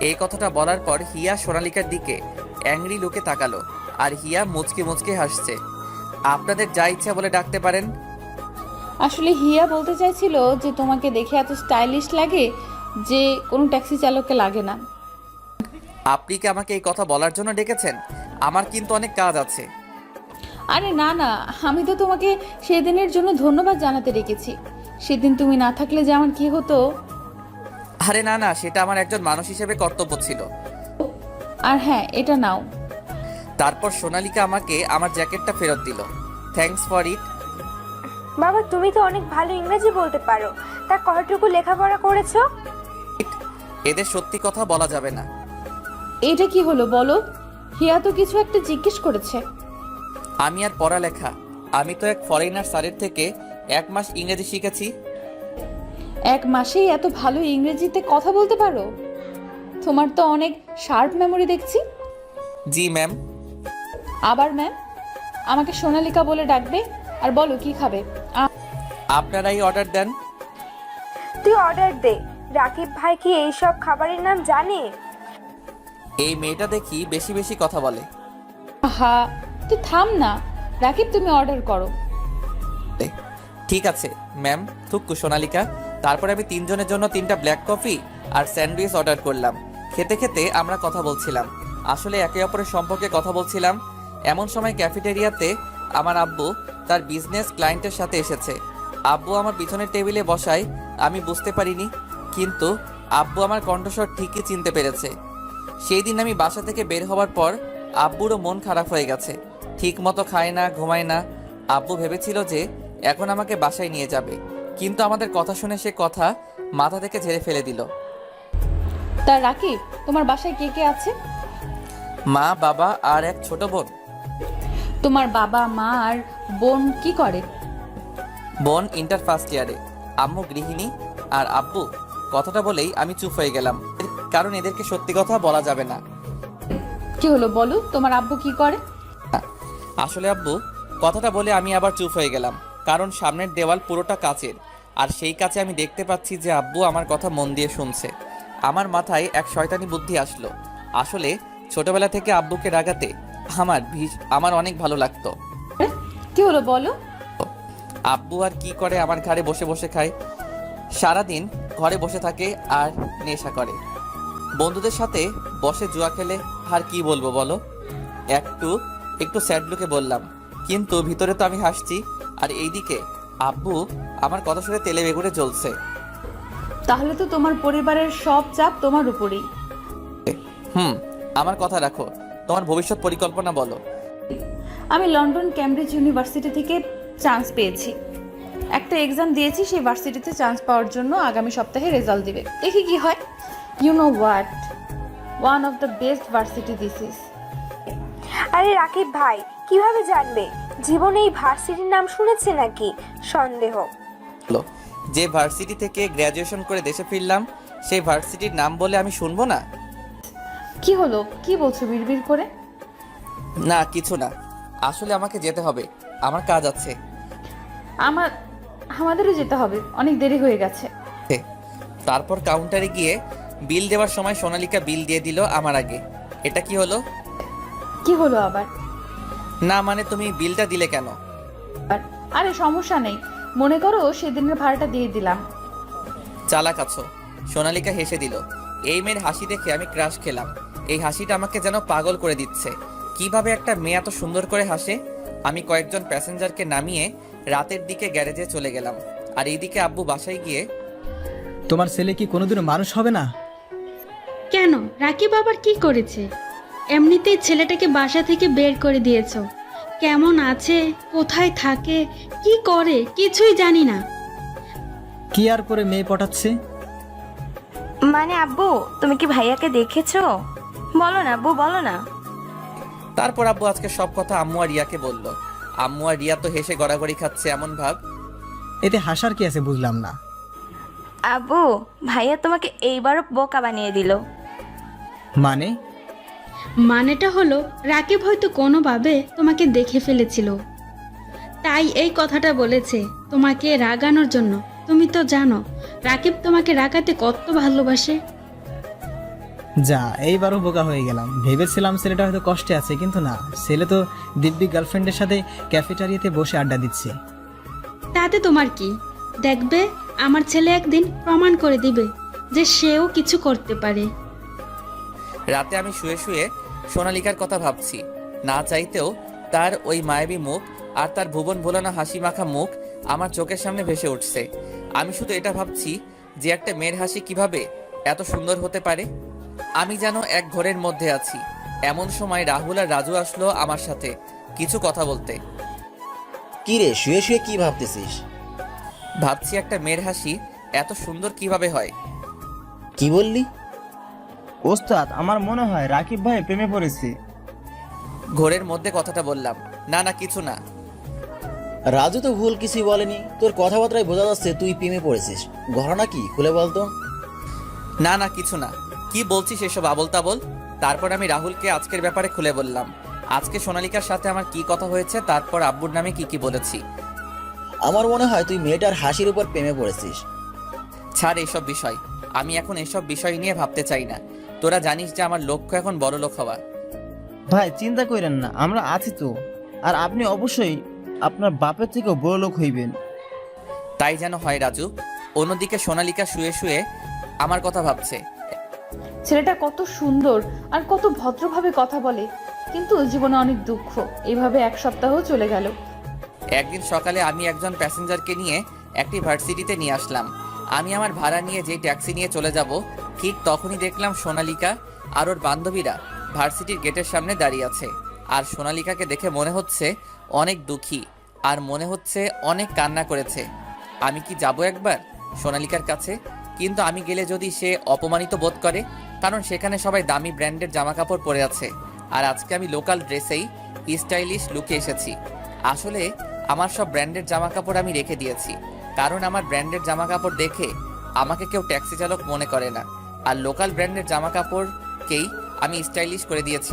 এই কথাটা বলার পর হিয়া সোনালিকার দিকে অ্যাংরি লুকে তাকালো আর হিয়া মুচকে মুচকে হাসছে। আপনাদের যা ইচ্ছা বলে ডাকতে পারেন। আসলে হিয়া বলতে চাইছিল যে তোমাকে দেখে এত স্টাইলিশ লাগে যে কোনো ট্যাক্সি চালককে লাগে না। আপনি কি আমাকে এই কথা বলার জন্য ডেকেছেন? আমার কিন্তু অনেক কাজ আছে। আরে না না, আমি তো তোমাকে সেদিনের জন্য ধন্যবাদ জানাতে রেখেছি। সেদিন তুমি না থাকলে যে আমার কি হতো। আরে না না, সেটা আমার একজন মানুষ হিসেবে কর্তব্য ছিল। আর হ্যাঁ, এটা নাও। তারপর সোনালিকা আমাকে আমার জ্যাকেটটা ফেরত দিল। Thanks for it. বাবা তুমি তো অনেক ভালো ইংরেজি বলতে পারো, তা কতটুকু লেখাপড়া করেছো? এদের সত্যি কথা বলা যাবে না। এটা কি হলো বলো? হিয়া তো কিছু একটা জিজ্ঞেস করেছে। আমি আর পড়ালেখা, আমি তো এক ফরেনার স্যারের থেকে 1 মাস ইংরেজি শিখেছি। 1 মাসেই এত ভালো ইংরেজিতে কথা বলতে পারো? তোমার তো অনেক শার্প মেমোরি দেখছি। জি ম্যাম। আবার ম্যাম? আমাকে সোনালিকা বলে ডাকবে। আর বলো কি খাবে। আপনারাই অর্ডার দেন। তুই অর্ডার দে। রাকিব ভাই কি এইসব খাবারের নাম জানে? এই মেয়েটা দেখি বেশি বেশি কথা বলে। হা, তুই থাম না। রাকিব তুমি অর্ডার করো। ঠিক আছে ম্যাম। থুক্কু সোনালিকা। তারপর আমি 3 জনের জন্য 3টা ব্ল্যাক কফি আর স্যান্ডউইচ অর্ডার করলাম। খেতে খেতে আমরা কথা বলছিলাম, আসলে একে অপরের সম্পর্কে কথা বলছিলাম। এমন সময় ক্যাফেটেরিয়াতে আমার আব্বু তার বিজনেস ক্লায়েন্টের সাথে এসেছে। আব্বু আমার পিছনের টেবিলে বসায় আমি বুঝতে পারিনি, কিন্তু আব্বু আমার কণ্ঠস্বর ঠিকই চিনতে পেরেছে। সেই দিন আমি বাসা থেকে বের হওয়ার পর আব্বুরও মন খারাপ হয়ে গেছে। ঠিক মতো খায় না, ঘুমায় না। আব্বু ভেবেছিল যে এখন আমাকে বাসায় নিয়ে যাবে, কিন্তু আমাদের কথা শুনে সে কথা মাথা থেকে ঝেড়ে ফেলে দিল। তা রাকিব, তোমার বাসায় কে কে আছে? মা, বাবা আর এক ছোট বোন। তোমার বাবা মা আর বোন কি করে? বোন ইন্টার ফার্স্ট ইয়ারে, আম্মু গৃহিণী আর আব্বু। কথাটা বলেই আমি চুপ হয়ে গেলাম, কারণ এদেরকে সত্যি কথা বলা যাবে না। কি হলো বলো, তোমার আব্বু কি করে? আসলে আব্বু, কথাটা বলে আমি আবার চুপ হয়ে গেলাম, কারণ সামনের দেওয়াল পুরোটা কাচের, আর সেই কাছে আমি দেখতে পাচ্ছি যে আব্বু আমার কথা মন দিয়ে শুনছে। আমার মাথায় এক শয়তানি বুদ্ধি আসলো। আসলে ছোটবেলা থেকে আব্বুকে রাগাতে আমার অনেক ভালো লাগতো। কি হলো বলো? আব্বু আর কি করে, আমার ঘরে বসে বসে খায়, সারাদিন ঘরে বসে থাকে আর নেশা করে। বন্ধুদের সাথে বসে জুয়া খেলে। আর কি বলবো বলো? একটু স্যাড লুকে বললাম, কিন্তু ভিতরে তো আমি হাসছি। আর এইদিকে আব্বু আমার কথা শুনে তেলে বেগুনে জ্বলছে। তাহলে তো তোমার পরিবারের সব চাপ তোমার উপরেই। আমার কথা রাখো, তোমার ভবিষ্যৎ পরিকল্পনা বলো। আমি লন্ডন ক্যামব্রিজ ইউনিভার্সিটি থেকে চান্স পেয়েছি। একটা এক্সাম দিয়েছি, সেই ভার্সিটিতে চান্স পাওয়ার জন্য আগামী সপ্তাহে রেজাল্ট দিবে। দেখি কি হয়। You know what, one of the best varsity this is. আরে রাকিব ভাই, কিভাবে জানবে? জীবনে এই ভার্সিটির নাম শুনেছে নাকি? সন্দেহ। যে ভার্সিটি থেকে গ্র্যাজুয়েশন করে দেশে ফিরলাম, সেই ভার্সিটির নাম বলে আমি শুনবো না? কি হলো, কি বলছো বিড়বিড় করে? না কিছু না। আসলে আমাকে যেতে হবে, আমার কাজ আছে। আমাদেরও যেতে হবে, অনেক দেরি হয়ে গেছে। তারপর কাউন্টারে গিয়ে বিল দেওয়ার সময় সোনালিকা বিল দিয়ে দিল আমার আগে। এটা কি হলো? কি হলো আবার? না মানে তুমি বিলটা দিলে কেন? আরে সমস্যা নেই, মনে করো সেদিনের ভাড়াটা দিয়ে দিলাম। চালাক আছো। সোনালিকা হেসে দিল। এই মেয়ের হাসি দেখে আমি ক্রাশ খেলাম। এই হাসিটা আমাকে যেন পাগল করে দিচ্ছে। কিভাবে একটা মেয়ে এত সুন্দর করে হাসে? আমি কয়েকজন প্যাসেঞ্জারকে নামিয়ে রাতের দিকে গ্যারেজে চলে গেলাম। আর এইদিকে আব্বু বাসায় গিয়ে, তোমার ছেলে কি কোনোদিনও মানুষ হবে না? কেন, রাকিব আবার কি করেছে? এমনিতেই ছেলেটাকে বাসা থেকে বের করে দিয়েছো। কেমন আছে, কোথায় থাকে, কি করে কিছুই জানি না। কি আর করে মেয়ে পটাচ্ছে? মানে আব্বু, তুমি কি ভাইয়াকে দেখেছো? বলো না আব্বু, বলো না। তারপর আব্বু আজকে সব কথা আম্মু আর রিয়াকে বলল। আম্মু আর রিয়া তো হেসে গড়াগড়ি খাচ্ছে এমন ভাব। এতে হাসার কি আছে বুঝলাম না। আব্বু, ভাইয়া তোমাকে এইবারও বোকা বানিয়ে দিল। মানে? মানেটা হলো রাকিব হয়তো কোনোভাবে তোমাকে দেখে ফেলেছিল, তাই এই কথাটা বলেছে তোমাকে রাগানোর জন্য। তুমি তো জানো রাকিব তোমাকে রাগাতে কত ভালোবাসে। যা, এইবারও বোকা হয়ে গেলাম। ভেবেছিলাম ছেলেটা হয়তো কষ্টে আছে, কিন্তু না, ছেলে তো দিব্যি গার্লফ্রেন্ডের সাথে ক্যাফেটেরিয়াতে বসে আড্ডা দিচ্ছে। তাতে তোমার কি? দেখবে আমার ছেলে একদিন প্রমাণ করে দিবে যে সেও কিছু করতে পারে। রাতে আমি শুয়ে শুয়ে সোনালিকার কথা ভাবছি। না চাইতেও তার ওই মায়াবী মুখ আর তার ভুবন ভোলানো হাসি মাখা মুখ আমার চোখের সামনে ভেসে উঠছে। আমি শুধু এটা ভাবছি যে একটা মেয়ের হাসি কিভাবে এত সুন্দর হতে পারে। আমি যেন এক ঘরের মধ্যে আছি। এমন সময় রাহুল আর রাজু আসলো আমার সাথে কিছু কথা বলতে। কি রে, শুয়ে শুয়ে কি ভাবতেছিস? ভাবছি একটা মেয়ের হাসি এত সুন্দর কিভাবে হয়। কি বললি? ওস্তাদ, আমার মনে হয় রাকিব ভাই প্রেমে পড়েছে। ঘরের মধ্যে কথাটা বললাম। না না, কিছু না। রাজু তো ভুল কিছুই বলেনি। তোর কথাবার্তায় বোঝা যাচ্ছে তুই প্রেমে পড়েছিস। ঘটনা কি খুলে বলতো? না না, কিছু না। কি বলছিস এসব আবল তাবল? তারপর আমি রাহুলকে আজকের ব্যাপারে খুলে বললাম। আজকে সোনালিকার সাথে আমার কি কথা হয়েছে, তারপর আব্বুর নামে কি কি বলেছি। আমার মনে হয় তুই মেয়েটার হাসির উপর প্রেমে পড়েছিস। ছাড় এইসব বিষয়, আমি এখন এসব বিষয় নিয়ে ভাবতে চাই না। তোরা জানিস যে আমার লক্ষ্য এখন বড় লোক হওয়া। ভাই চিন্তা করেন না, আমরা আছি তো। আর আপনি অবশ্যই আপনার বাপের থেকেও বড় লোক হইবেন। তাই যেন হয় রাজু। অন্যদিকে সোনালিকা শুয়ে শুয়ে আমার কথা ভাবছে। ছেলেটা কত সুন্দর আর কত ভদ্রভাবে কথা বলে, কিন্তু জীবনে অনেক দুঃখ। এইভাবে এক সপ্তাহ চলে গেল। একদিন সকালে আমি একজন প্যাসেঞ্জারকে নিয়ে একটি ভার্সিটিতে নিয়ে আসলাম। আমি আমার ভাড়া নিয়ে যেই ট্যাক্সি নিয়ে চলে যাব, ঠিক তখনই দেখলাম সোনালিকা আর ওর বান্ধবীরা ভার্সিটির গেটের সামনে দাঁড়িয়ে আছে। আর সোনালিকাকে দেখে মনে হচ্ছে অনেক দুঃখী, আর মনে হচ্ছে অনেক কান্না করেছে। আমি কি যাব একবার সোনালিকার কাছে? কিন্তু আমি গেলে যদি সে অপমানিত বোধ করে, কারণ সেখানে সবাই দামি ব্র্যান্ডের জামা কাপড় পরে আছে, আর আজকে আমি লোকাল ড্রেসেই স্টাইলিশ লুকে এসেছি। আসলে আমার সব ব্র্যান্ডের জামা কাপড় আমি রেখে দিয়েছি, কারণ আমার ব্র্যান্ডের জামা কাপড় দেখে আমাকে কেউ ট্যাক্সি চালক মনে করে না। আর লোকাল ব্র্যান্ডের জামা কাপড়কেই আমি স্টাইলিশ করে দিয়েছি।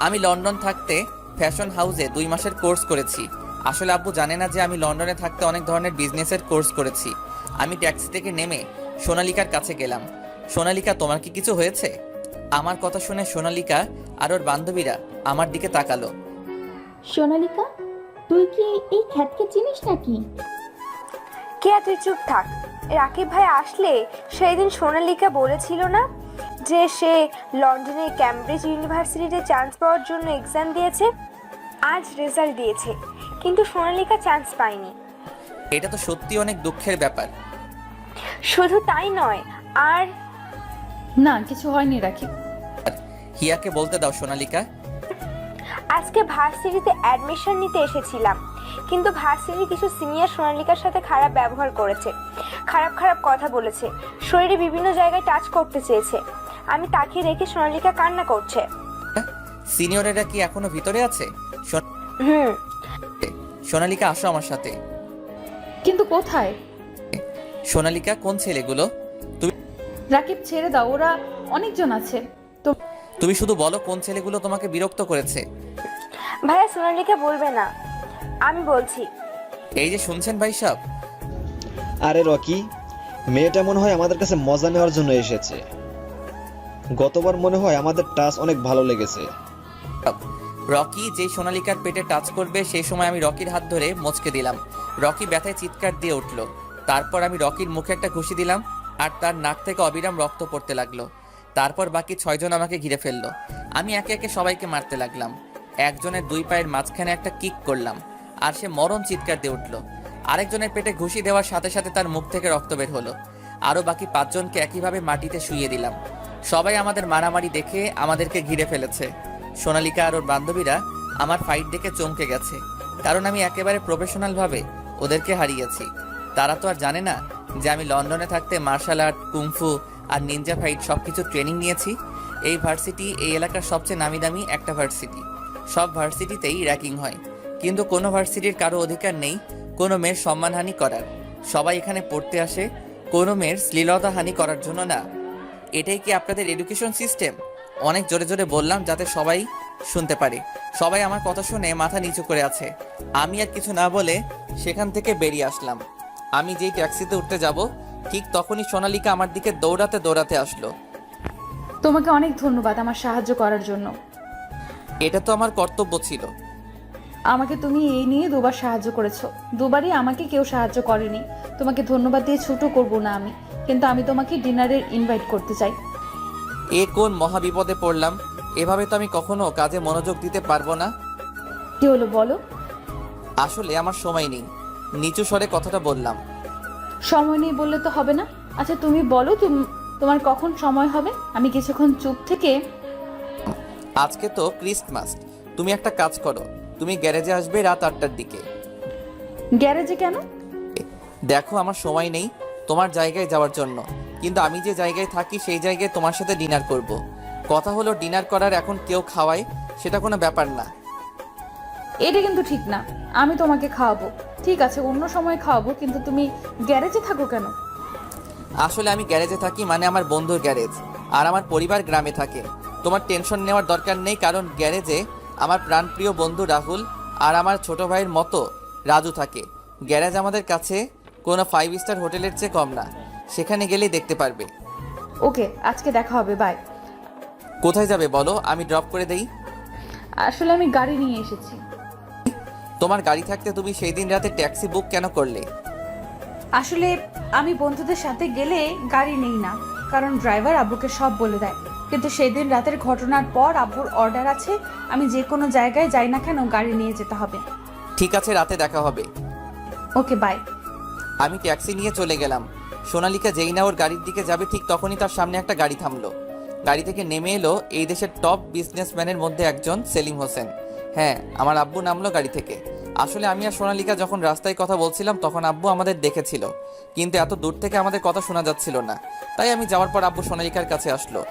আমি লন্ডন থাকতে ফ্যাশন হাউসে 2 মাসের কোর্স করেছি। আসলে আব্বু জানে না যে আমি লন্ডনে থাকতে অনেক ধরনের বিজনেসের কোর্স করেছি। আমি ট্যাক্সি থেকে নেমে সোনালিকার কাছে গেলাম। সোনালিকা, তোমার কি কিছু হয়েছে? আমার কথা শুনে সোনালিকা আর ওর বান্ধবীরা আমার দিকে তাকালো। সোনালিকা, তুই কি এই খ্যাতকে চিনিস নাকি? কে, তুই চুপ থাক। রাকিব ভাই আসলে সেই দিন সোনালিকা বলেছিল না যে সে লন্ডনের ক্যামব্রিজ ইউনিভার্সিটিতে চান্স পাওয়ার জন্য এক্সাম দিয়েছে। আজ রেজাল্ট দিয়েছে, কিন্তু সোনালিকা চান্স পায়নি। এটা তো সত্যি অনেক দুঃখের ব্যাপার। শুধু তাই নয়, আর না, কিছু হয়নি রাকিব। হিয়াকে বলতে দাও সোনালিকা। আজকে ভার্সিটিতে অ্যাডমিশন নিতে এসেছিলাম, কিন্তু ভার্সিটি কিছু সিনিয়র সোনালিকার সাথে খারাপ ব্যবহার করেছে, খারাপ খারাপ কথা বলেছে, শরীরে বিভিন্ন জায়গায় টাচ করতে চেয়েছে। আমি তাকে দেখে সোনালিকা কান্না করছে। সিনিয়রেরা কি এখনো ভিতরে আছে? সোনালিকা, আসো আমার সাথে। কিন্তু কোথায়? সোনালিকা, কোন ছেলেগুলো? রাকিব, ছেড়ে দাও, ওরা অনেকজন আছে। তুমি শুধু বলো কোন ছেলেগুলো তোমাকে বিরক্ত করেছে। ভাইয়া সোনালিকা বলবে না, আমি বলছি। এই যে শুনছেন ভাই সাহেব, আরে রকি, মেয়েটা মনে হয় আমাদের কাছে মজা নেওয়ার জন্য এসেছে। গতবার মনে হয় আমাদের টাচ অনেক ভালো লেগেছে। রকি যেই সোনালিকার পেটে টাচ করবে সেই সময় আমি রকির হাত ধরে মচকে দিলাম। রকি ব্যথায় চিৎকার দিয়ে উঠল। তারপর আমি রকির মুখে একটা ঘুষি দিলাম আর তার নাক থেকে অবিরাম রক্ত পড়তে লাগলো। তারপর বাকি 6 জন আমাকে ঘিরে ফেললো। আমি একে একে সবাইকে মারতে লাগলাম। একজনের 2 পায়ের মাঝখানে একটা কিক করলাম আর সে মরণ চিৎকার দিয়ে উঠল। আরেকজনের পেটে ঘুষি দেওয়ার সাথে সাথে তার মুখ থেকে রক্ত বের হলো। আরও বাকি 5 জনকে একইভাবে মাটিতে শুইয়ে দিলাম। সবাই আমাদের মারামারি দেখে আমাদেরকে ঘিরে ফেলেছে। সোনালিকা আর ওর বান্ধবীরা আমার ফাইট দেখে চমকে গেছে, কারণ আমি একেবারে প্রফেশনালভাবে ওদেরকে হারিয়েছি। তারা তো আর জানে না যে আমি লন্ডনে থাকতে মার্শাল আর্ট, কুংফু আর নিনজা ফাইট সব কিছু ট্রেনিং নিয়েছি। এই ভার্সিটি এই এলাকার সবচেয়ে নামি দামি একটা ভার্সিটি। সব ভার্সিটিতেই র্যাকিং হয়, কিন্তু কোনো ভার্সিটির কারো অধিকার নেই কোনো মেয়ের সম্মানহানি করার। সবাই এখানে পড়তে আসে কোনো মেয়ের শ্লীলতাহানি করার জন্য না। এটাই কি আপনাদের এডুকেশন সিস্টেম? অনেক জোরে জোরে বললাম যাতে সবাই শুনতে পারে। সবাই আমার কথা শুনে মাথা নিচু করে আছে। আমি আর কিছু না বলে সেখান থেকে বেরিয়ে আসলাম। আমি যেই ট্যাক্সিতে উঠতে যাব ঠিক তখনই সোনালিকা আমার দিকে দৌড়াতে দৌড়াতে আসলো। তোমাকে অনেক ধন্যবাদ আমার সাহায্য করার জন্য। এটা তো আমার কর্তব্য ছিল। আমাকে তুমি এই নিয়ে 2বার সাহায্য করেছো। 2বারই আমাকে কেউ সাহায্য করেনি। তোমাকে ধন্যবাদ দিয়ে ছোট করব না আমি, কিন্তু আমি তোমাকে ডিনারের ইনভাইট করতে চাই। এ কোন মহাবিপদে পড়লাম! এভাবে তো আমি কখনো কাজে মনোযোগ দিতে পারবো না। কি হলো বলো? আসলে আমার সময় নেই, নিচু স্বরে কথাটা বললাম। সময় নেই বললে তো হবে না। আচ্ছা তুমি বলো তোমার কখন সময় হবে, আমি কিছুক্ষণ চুপ থেকে। আজকে তো ক্রিসমাস, তুমি একটা কাজ করো, তুমি গ্যারেজে আসবে রাত 8টার দিকে। গ্যারেজে কেন? দেখো আমার সময় নেই তোমার জায়গায় যাওয়ার জন্য, কিন্তু আমি যে জায়গায় থাকি সেই জায়গায় তোমার সাথে ডিনার করব। কথা হলো ডিনার করার এখন কেউ খাওয়ায় সেটা কোনো ব্যাপার না। এটা কিন্তু ঠিক না। আমি তোমাকে খাওয়াবো, ঠিক আছে অন্য সময় খাওয়াবো, কিন্তু তুমি গ্যারেজে থাকো কেন? আসলে আমি গ্যারেজে থাকি মানে আমার বন্ধুর গ্যারেজ, আর আমার পরিবার গ্রামে থাকে। তোমার টেনশন নেওয়ার দরকার নেই, কারণ গ্যারেজে আমার প্রাণপ্রিয় বন্ধু রাহুল আর আমার ছোট ভাইয়ের মতো রাজু থাকে। গ্যারেজ আমাদের কাছে কোনো 5 স্টার হোটেলের চেয়ে কম না, সেখানে গেলেই দেখতে পারবে। ওকে, আজকে দেখা হবে, বাই। কোথায় যাবে বলো, আমি ড্রপ করে দেই। আসলে আমি গাড়ি নিয়ে এসেছি। তোমার গাড়ি থাকতে তুমি সেই দিন রাতে ট্যাক্সি বুক কেন করলে? আসলে আমি বন্ধুদের সাথে গেলে গাড়ি নেই না, কারণ ড্রাইভার আব্বুকে সব বলে দেয়। কিন্তু সেই দিন রাতের ঘটনার পর আব্বুর অর্ডার আছে, আমি যে কোনো জায়গায় যাই না কেন গাড়ি নিয়ে যেতে হবে। ঠিক আছে, রাতে দেখা হবে। ওকে, বাই। আমি ট্যাক্সি নিয়ে চলে গেলাম। সোনালিকা যেই না ওর গাড়ির দিকে যাবে ঠিক তখনই তার সামনে একটা গাড়ি থামলো। গাড়ি থেকে নেমে এলো এই দেশের টপ বিজনেসম্যানের মধ্যে একজন, সেলিম হোসেন। হ্যাঁ, আমার আব্বু নামলো গাড়ি থেকে। আসলে আমি আর সোনালিকা যখন রাস্তায় কথা বলছিলাম তখন আব্বু আমাদের দেখেছিল, কিন্তু এত দূর থেকে আমাদের কথা শোনা যাচ্ছিল না। তাই আমি যাওয়ার পর আব্বু সোনালিকার কাছে আসলো।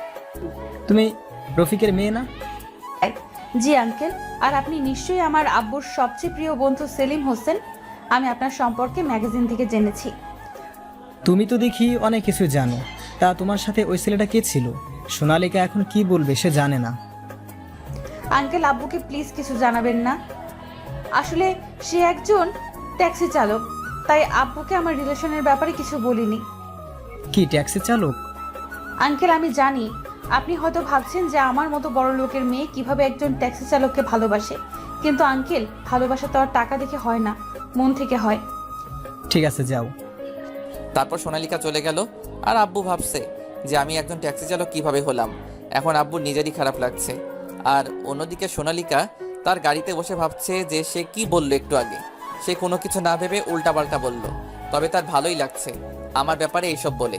তুমি রফিকের মেয়ে না? জি আঙ্কেল, আর আপনি নিশ্চয়ই আমার আব্বুর সবচেয়ে প্রিয় বন্ধু সেলিম হোসেন। আমি আপনার সম্পর্কে ম্যাগাজিন থেকে জেনেছি। তুমি তো দেখি অনেক কিছু জানো। তা তোমার সাথে ওই ছেলেটা কে ছিল? সোনালিকা এখন কি বলবে সে জানে না। আঙ্কেল, আব্বুকে প্লিজ কিছু জানাবেন না। আসলে সে একজন ট্যাক্সি চালক, তাই আব্বুকে আমার রিলেশনের ব্যাপারে কিছু বলিনি। কি ট্যাক্সি চালক? আঙ্কেল, আমি জানি আপনি হয়তো ভাবছেন যে আমার মতো বড় লোকের মেয়ে কিভাবে একজন ট্যাক্সি চালককে ভালোবাসে, কিন্তু আঙ্কেল ভালোবাসা তো আর টাকা দেখে হয় না, মন থেকে হয়। ঠিক আছে, যাও। তারপর সোনালিকা চলে গেল, আর আব্বু ভাবছে যে আমি একজন ট্যাক্সি চালক কিভাবে হলাম। এখন আব্বুর নিজেরই খারাপ লাগছে। আর অন্যদিকে সোনালিকা তার গাড়িতে বসে ভাবছে যে সে কি বলল একটু আগে। সে কোনো কিছু না ভেবে উল্টাপাল্টা বলল, তবে তার ভালোই লাগছে আমার ব্যাপারে এইসব বলে।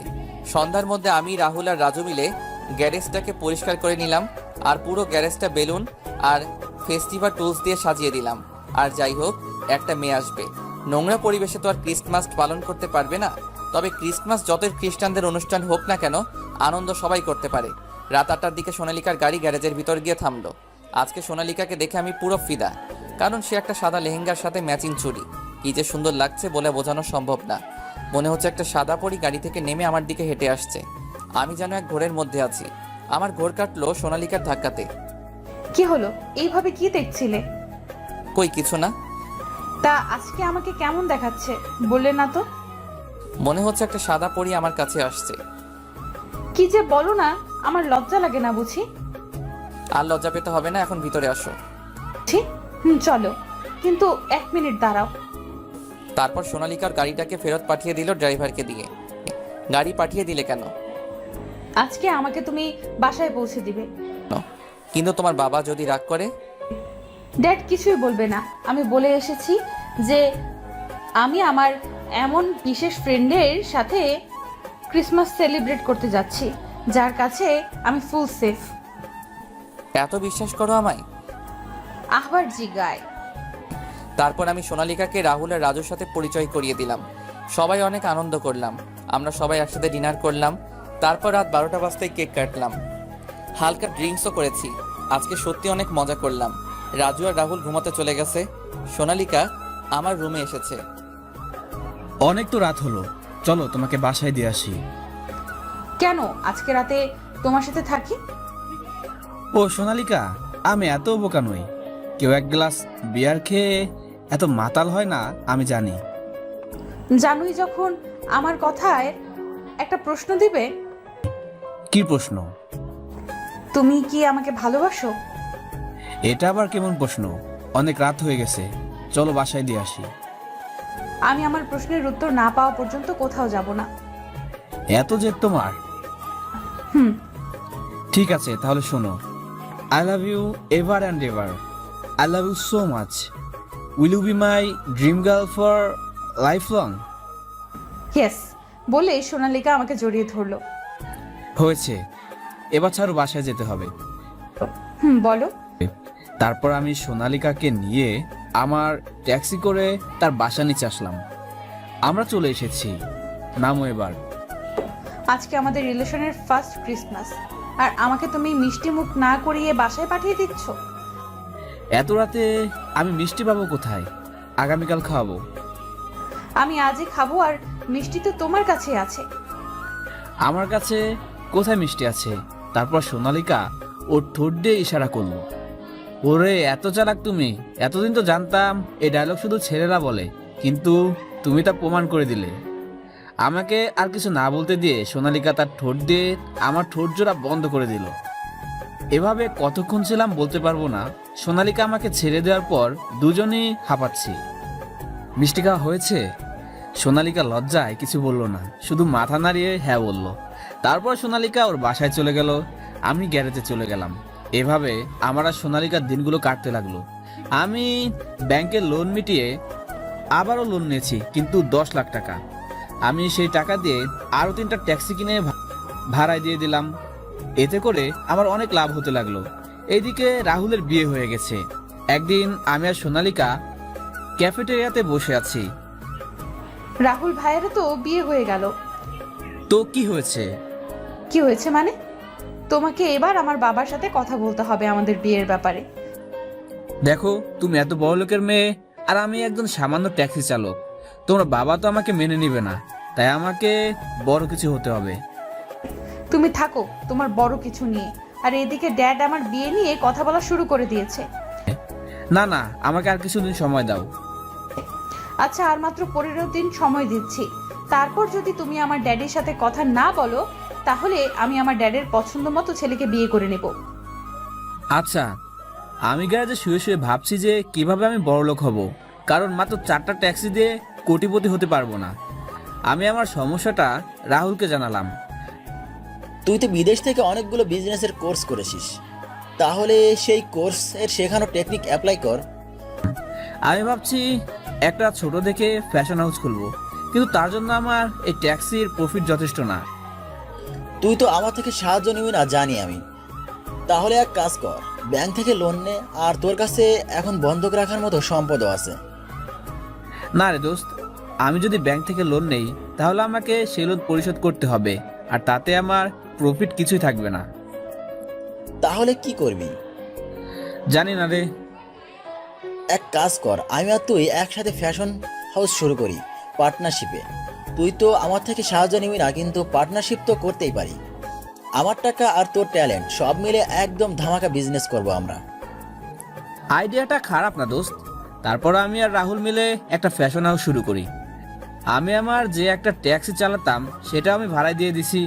সন্ধ্যার মধ্যে আমি, রাহুল আর রাজু মিলে গ্যারেজটাকে পরিষ্কার করে নিলাম, আর পুরো গ্যারেজটা বেলুন আর ফেস্টিভাল টুলস দিয়ে সাজিয়ে দিলাম। আর যাই হোক, একটা মেয়ে আসবে, নোংরা পরিবেশে তো আর ক্রিসমাস পালন করতে পারবে না। তবে ক্রিসমাস যতই খ্রিস্টানদের অনুষ্ঠান হোক না কেন, আনন্দ সবাই করতে পারে। রাত 8টার দিকে সোনালিকার গাড়ি গ্যারেজের ভিতর গিয়ে থামলো। আজকে সোনালিকাকে দেখে আমি পুরো ফিদা, কারণ সে একটা সাদা লেহেঙ্গার সাথে ম্যাচিং চুড়ি। কি যে সুন্দর লাগছে বলে বোঝানো সম্ভব না। মনে হচ্ছে একটা সাদা পরি গাড়ি থেকে নেমে আমার দিকে হেঁটে আসছে। আমি যেন এক ঘোরের মধ্যে আছি। আমার ঘোর কাটলো সোনালিকার ধাক্কাতে। কি হলো? এইভাবে কি দেখছিলে? কই কিছু না। তা আজকে আমাকে কেমন দেখাচ্ছে বললে না তো? মনে হচ্ছে একটা সাদা পরী আমার কাছে আসছে। কি যে বলো না, আমার লজ্জা লাগে না বুঝি? আর লজ্জা পেতে হবে না, এখন ভিতরে আসো। চলো, কিন্তু 1 মিনিট দাঁড়াও। তারপর সোনালিকার গাড়িটাকে ফেরত পাঠিয়ে দিল ড্রাইভারকে দিয়ে। গাড়ি পাঠিয়ে দিলে কেন? আজকে আমাকে তুমি বাসায় পৌঁছে দিবে। কিন্তু তোমার বাবা যদি রাগ করে? ড্যাড কিছুই বলবে না। আমি বলে এসেছি যে আমি আমার এমন বিশেষ ফ্রেন্ডের সাথে ক্রিসমাস সেলিব্রেট করতে যাচ্ছি, যার কাছে আমি ফুল সেফ। এত বিশ্বাস করো আমায়? আহবার জিগায়। তারপর আমি সোনালিকাকে রাহুল আর রাজুর সাথে পরিচয় করিয়ে দিলাম। সবাই অনেক আনন্দ করলাম। আমরা সবাই একসাথে ডিনার করলাম। তারপর রাত 12টা বাজতেই কেক কাটলাম। হালকা ড্রিঙ্কসও করেছি। আজকে সত্যি অনেক মজা করলাম। রাজু আর রাহুল ঘুমাতে চলে গেছে। সোনালিকা আমার রুমে এসেছে। অনেক তো রাত হলো, চলো তোমাকে বাসায় দিয়ে আসি। কেন আজকে রাতে তোমার সাথে থাকি? ও সোনালিকা, আমি এত বোকা নই। কেউ 1 গ্লাস বিয়ার খেয়ে এত মাতাল হয় না, আমি জানি। জানুই যখন আমার কথায় একটা প্রশ্ন দিবে। কি প্রশ্ন? তুমি কি আমাকে ভালোবাসো? এটা আবার কেমন প্রশ্ন? অনেক রাত হয়ে গেছে, চলো বাসায় দিয়ে আসি। আমি আমার প্রশ্নের উত্তর না পাওয়া পর্যন্ত কোথাও যাব না। এত জেদ তোমার? হুম। ঠিক আছে, তাহলে শোনো। I love you ever and ever. I love you so much. Will you be my dream girl for life long? Yes বলে সোনালিকা আমাকে জড়িয়ে ধরলো। হয়েছে, এবার ছাড়ো, বাসায় যেতে হবে। বলো। তারপর আমি সোনালিকাকে নিয়ে আমার ট্যাক্সি করে তার বাসা নিচে আসলাম। আমরা চলে এসেছি, নামো এবার। আজকে আমাদের রিলেশনের ফার্স্ট ক্রিসমাস, আর আমাকে তুমি মিষ্টি মুখ না করিয়ে বাসায় পাঠিয়ে দিচ্ছ। এত রাতে আমি মিষ্টি পাবো কোথায়? আগামীকাল খাওয়াবো। আমি আজই খাবো, আর মিষ্টি তো তোমার কাছে আছে। আমার কাছে কোথায় মিষ্টি আছে? তারপর সোনালিকা ওর ঠোঁট দিয়ে ইশারা করলো। ওরে এত চালাক তুমি! এতদিন তো জানতাম এই ডায়লগ শুধু ছেলেরা বলে, কিন্তু তুমি তা প্রমাণ করে দিলে। আমাকে আর কিছু না বলতে দিয়ে সোনালিকা তার ঠোঁট দিয়ে আমার ঠোঁট জোড়া বন্ধ করে দিল। এভাবে কতক্ষণ ছিলাম বলতে পারবো না। সোনালিকা আমাকে ছেড়ে দেওয়ার পর দুজনেই হাঁপাচ্ছি। মিষ্টি খাওয়া হয়েছে? সোনালিকা লজ্জায় কিছু বলল না, শুধু মাথা নাড়িয়ে হ্যাঁ বলল। তারপর সোনালিকা ওর বাসায় চলে গেল, আমি গ্যারেজে চলে গেলাম। এভাবে আমার আর সোনালিকার দিনগুলো কাটতে লাগলো। আমি ব্যাংকের লোন মিটিয়ে আবারও লোন নিয়েছি, কিন্তু 10 লাখ টাকা। আমি সেই টাকা দিয়ে আরও 3টা ট্যাক্সি কিনে ভাড়ায় দিয়ে দিলাম। এতে করে আমার অনেক লাভ হতে লাগলো। এইদিকে রাহুলের বিয়ে হয়ে গেছে। একদিন আমি আর সোনালিকা ক্যাফেটেরিয়াতে বসে আছি। রাহুল ভাইয়েরও তো বিয়ে হয়ে গেল। তো কি হয়েছে? কি হয়েছে মানে? তোমাকে এবার আমার বাবার সাথে কথা বলতে হবে আমাদের বিয়ের ব্যাপারে। দেখো, তুমি এত বড় লোকের মেয়ে, আর আমি একজন সামান্য ট্যাক্সি চালক। তোমার বাবা তো আমাকে মেনে নিবে না, তাই আমাকে বড় কিছু হতে হবে। তুমি থাকো তোমার বড় কিছু নিয়ে, আর এদিকে ড্যাড আমার বিয়ে নিয়ে কথা বলা শুরু করে দিয়েছে। না না, আমাকে আর কিছুদিন সময় দাও। আচ্ছা, আর মাত্র 15 দিন সময় দিচ্ছি। তারপর যদি তুমি আমার ড্যাডির সাথে কথা না বলো, তাহলে আমি আমার ড্যাডের পছন্দ মতো ছেলেকে বিয়ে করে নেব। আচ্ছা, আমি গ্যারেজে শুয়ে শুয়ে ভাবছি যে কিভাবে আমি বড়লোক হব, কারণ মাত্র 4টা ট্যাক্সি দিয়ে কোটিপতি হতে পারবো না। আমি আমার সমস্যাটা রাহুলকে জানালাম। তুই তো বিদেশ থেকে অনেকগুলো বিজনেসের কোর্স করেছিস, তাহলে সেই কোর্সের শেখানো টেকনিক অ্যাপ্লাই কর। আমি ভাবছি একটা ছোট দেখে ফ্যাশন হাউস খুলবো, কিন্তু তার জন্য আমার এই ট্যাক্সির প্রফিট যথেষ্ট না। তুই তো আমার থেকে সাহায্য নিবি না জানি আমি। তাহলে এক কাজ কর, ব্যাংক থেকে লোন নে, আর তোর কাছে এখন বন্ধক রাখার মতো সম্পদও আছে। না রে দোস্ত, আমি যদি ব্যাংক থেকে লোন নেই তাহলে আমাকে সেই লোন পরিশোধ করতে হবে, আর তাতে আমার প্রফিট কিছুই থাকবে না। তাহলে কি করবি? জানি না রে। এক কাজ কর, আমি আর তুই একসাথে ফ্যাশন হাউস শুরু করি পার্টনারশিপে। তুই তো আমার থেকে সাহায্য নিবি না, কিন্তু পার্টনারশিপ তো করতেই পারি। আমার টাকা আর তোর ট্যালেন্ট সব মিলে একদম ধামাকা বিজনেস করব আমরা। আইডিয়াটা খারাপ না দোস্ত, তারপর আমি আর রাহুল মিলে একটা ফ্যাশন হাউস শুরু করি। আমি আমার যে একটা ট্যাক্সি চালাতাম সেটা আমি ভাড়ায় দিয়ে দিছি।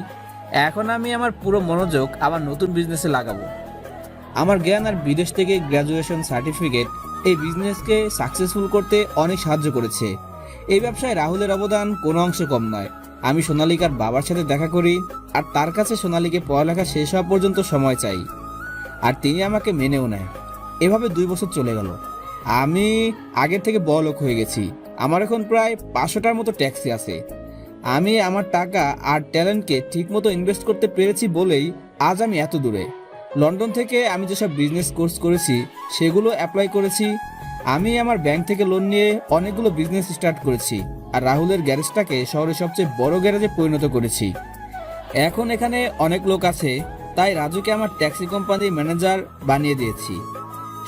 এখন আমি আমার পুরো মনোযোগ আমার নতুন বিজনেসে লাগাবো। আমার জ্ঞান আর বিদেশ থেকে গ্র্যাজুয়েশন সার্টিফিকেট এই বিজনেসকে সাকসেসফুল করতে অনেক সাহায্য করেছে। এই ব্যবসায় রাহুলের অবদান কোনো অংশে কম নয়। আমি সোনালিকার বাবার সাথে দেখা করি আর তার কাছে সোনালিকে পড়ালেখা শেষ হওয়া পর্যন্ত সময় চাই, আর তিনি আমাকে মেনেও নেয়। এভাবে 2 বছর চলে গেল। আমি আগের থেকে বড়লোক হয়ে গেছি। আমার এখন প্রায় 500টার মতো ট্যাক্সি আছে। আমি আমার টাকা আর ট্যালেন্টকে ঠিকমতো ইনভেস্ট করতে পেরেছি বলেই আজ আমি এত দূরে। লন্ডন থেকে আমি যেসব বিজনেস কোর্স করেছি সেগুলো অ্যাপ্লাই করেছি। আমি আমার ব্যাংক থেকে লোন নিয়ে অনেকগুলো বিজনেস স্টার্ট করেছি, আর রাহুলের গ্যারেজটাকে শহরের সবচেয়ে বড় গ্যারেজে পরিণত করেছি। এখন এখানে অনেক লোক আছে, তাই রাজুকে আমার ট্যাক্সি কোম্পানির ম্যানেজার বানিয়ে দিয়েছি।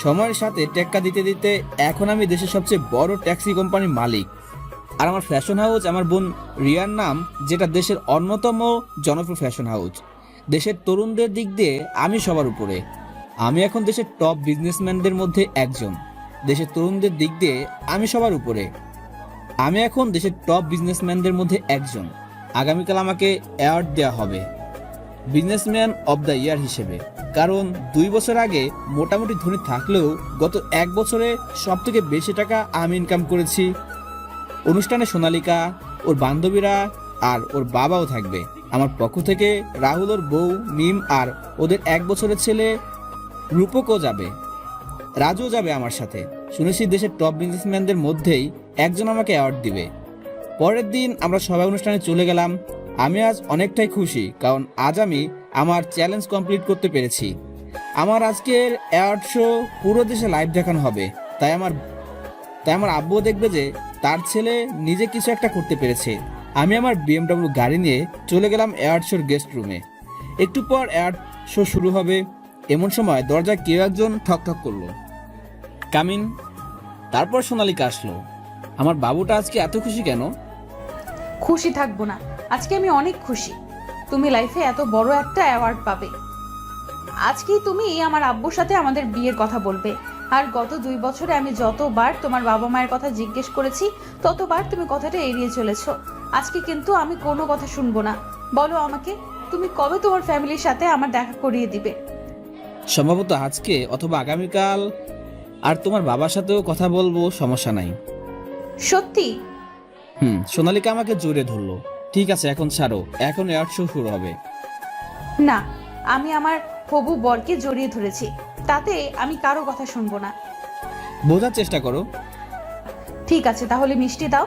সময়ের সাথে টেক্কা দিতে দিতে এখন আমি দেশের সবচেয়ে বড় ট্যাক্সি কোম্পানির মালিক। আর আমার ফ্যাশন হাউস আমার বোন রিয়ার নাম, যেটা দেশের অন্যতম জনপ্রিয় ফ্যাশন হাউস। দেশের তরুণদের দিক দিয়ে আমি সবার উপরে। আমি এখন দেশের টপ বিজনেসম্যানদের মধ্যে একজন। দেশের তরুণদের দিক দিয়ে আমি সবার উপরে। আমি এখন দেশের টপ বিজনেসম্যানদের মধ্যে একজন। আগামীকাল আমাকে অ্যাওয়ার্ড দেওয়া হবে বিজনেসম্যান অব দ্য ইয়ার হিসেবে, কারণ 2 বছর আগে মোটামুটি ধনী থাকলেও গত 1 বছরে সব থেকে বেশি টাকা আমি ইনকাম করেছি। অনুষ্ঠানে সোনালিকা, ওর বান্ধবীরা আর ওর বাবাও থাকবে। আমার পক্ষ থেকে রাহুল, ওর বউ মিম আর ওদের 1 বছরের ছেলে রূপকও যাবে। রাজুও যাবে আমার সাথে। শুনেছি দেশের টপ বিজনেসম্যানদের মধ্যেই একজন আমাকে অ্যাওয়ার্ড দিবে। পরের দিন আমরা সবাই অনুষ্ঠানে চলে গেলাম। আমি আজ অনেকটাই খুশি, কারণ আজ আমি আমার চ্যালেঞ্জ কমপ্লিট করতে পেরেছি। আমার আজকের অ্যাওয়ার্ড শো পুরো দেশে লাইভ দেখানো হবে। তাই আমার আব্বুও দেখবে যে তার ছেলে নিজে কিছু একটা করতে পেরেছে। আমি আমার BMW গাড়ি নিয়ে চলে গেলাম অ্যাওয়ার্ড শোর গেস্ট রুমে। একটু পর অ্যাওয়ার্ড শো শুরু হবে। এমন সময় দরজায় কেউ একজন ঠক ঠক করলো। কামিন। তারপর সোনালিকা আসলো। আমার বাবুটা আজকে এত খুশি কেন? খুশি থাকবো না, আজকে আমি অনেক খুশি। তুমি লাইফে এত বড় একটা অ্যাওয়ার্ড পাবে। আজকেই তুমি আমার আব্বুর সাথে আমাদের বিয়ের কথা বলবে। আর গত 2 বছরে আমি যতবার তোমার বাবা মায়ের কথা জিজ্ঞেস করেছি ততবার তুমি কথাটা এড়িয়ে চলেছো। আজকে কিন্তু আমি কোনো কথা শুনবো না। বলো আমাকে, তুমি কবে তোমার ফ্যামিলির সাথে আমার দেখা করিয়ে দিবে? সম্ভবত আজকে অথবা আগামীকাল। আর তোমার বাবার সাথেও কথা বলবো, সমস্যা নাই। সত্যি? সোনালিকা আমাকে জোরে ধরলো। ঠিক আছে, এখন ছাড়ো, এখন অ্যাওয়ার্ড শো শুরু হবে। না, আমি আমার হবু বরকে জড়িয়ে ধরেছি, তাতে আমি কারো কথা শুনবো না। বোঝার চেষ্টা করো। ঠিক আছে, তাহলে মিষ্টি দাও।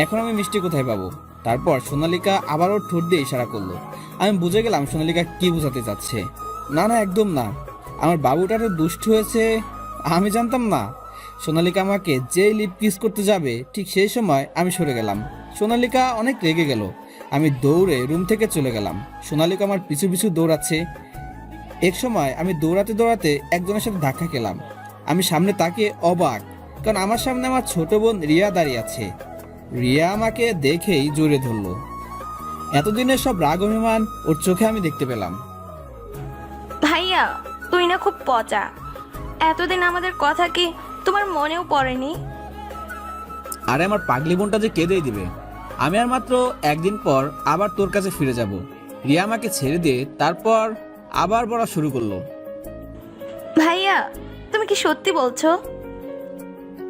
এখন আমি মিষ্টি কোথায় পাবো? তারপর সোনালিকা আবারও ঠোঁট দিয়ে ইশারা করলো। আমি বুঝে গেলাম সোনালিকা কি বোঝাতে চাচ্ছে। না না, একদম না। আমার বাবুটা তো দুষ্ট হয়েছে, আমি জানতাম না। সোনালিকা আমাকে যেই লিপ কিস করতে যাবে ঠিক সেই সময় আমি সরে গেলাম। সোনালিকা অনেক রেগে গেল। আমি দৌড়ে রুম থেকে চলে গেলাম। সোনালিকা আমার পিছু পিছু দৌড়াচ্ছে। এক সময় আমি দৌড়াতে দৌড়াতে একজনের সাথে ধাক্কা খেলাম। আমি সামনে তাকিয়ে অবাক, কারণ আমার সামনে আমার ছোট বোন রিয়া দাঁড়িয়ে আছে। রিয়া আমাকে দেখেই জোরে ধরলো। এতদিনের সব রাগ অভিমান ওর চোখে আমি দেখতে পেলাম। ভাইয়া, তুই না খুব পচা। এতদিন আমাদের কথা কি তোমার মনেও পড়েনি? আরে আমার পাগলি বোনটা যে কেঁদেই দিবে। আমি আর মাত্র 1 দিন পর আবার তোর কাছে ফিরে যাব। রিয়া আমাকে ছেড়ে দিয়ে তারপর আবার পড়া শুরু করলো। ভাইয়া, তুমি কি সত্যি বলছো?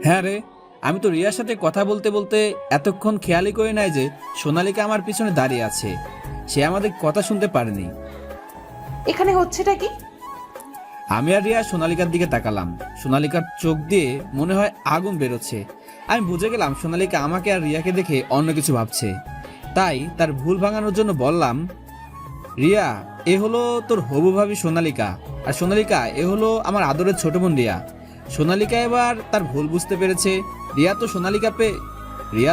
হ্যাঁ রে, আমি তো রিয়ার সাথে কথা বলতে বলতে এতক্ষণ খেয়ালই করে নাই যে সোনালিকা আমার পিছনে দাঁড়িয়ে আছে। সে আমাদের কথা শুনতে পারেনি। এখানে হচ্ছেটা কি? আমি আর রিয়া সোনালিকার দিকে তাকালাম। সোনালিকার চোখ দিয়ে মনে হয় আগুন বেরোচ্ছে। আমি বুঝে গেলাম সোনালিকা আমাকে আর রিয়াকে দেখে অন্য কিছু ভাবছে। তাই তার ভুল ভাঙানোর জন্য বললাম, রিয়া, এ হলো তোর হবু ভাবি সোনালিকা, আর সোনালিকা এ হলো আমার আদরের ছোট বোন রিয়া। সোনালিকা এবার তার ভুল বুঝতে পেরেছে। রিয়া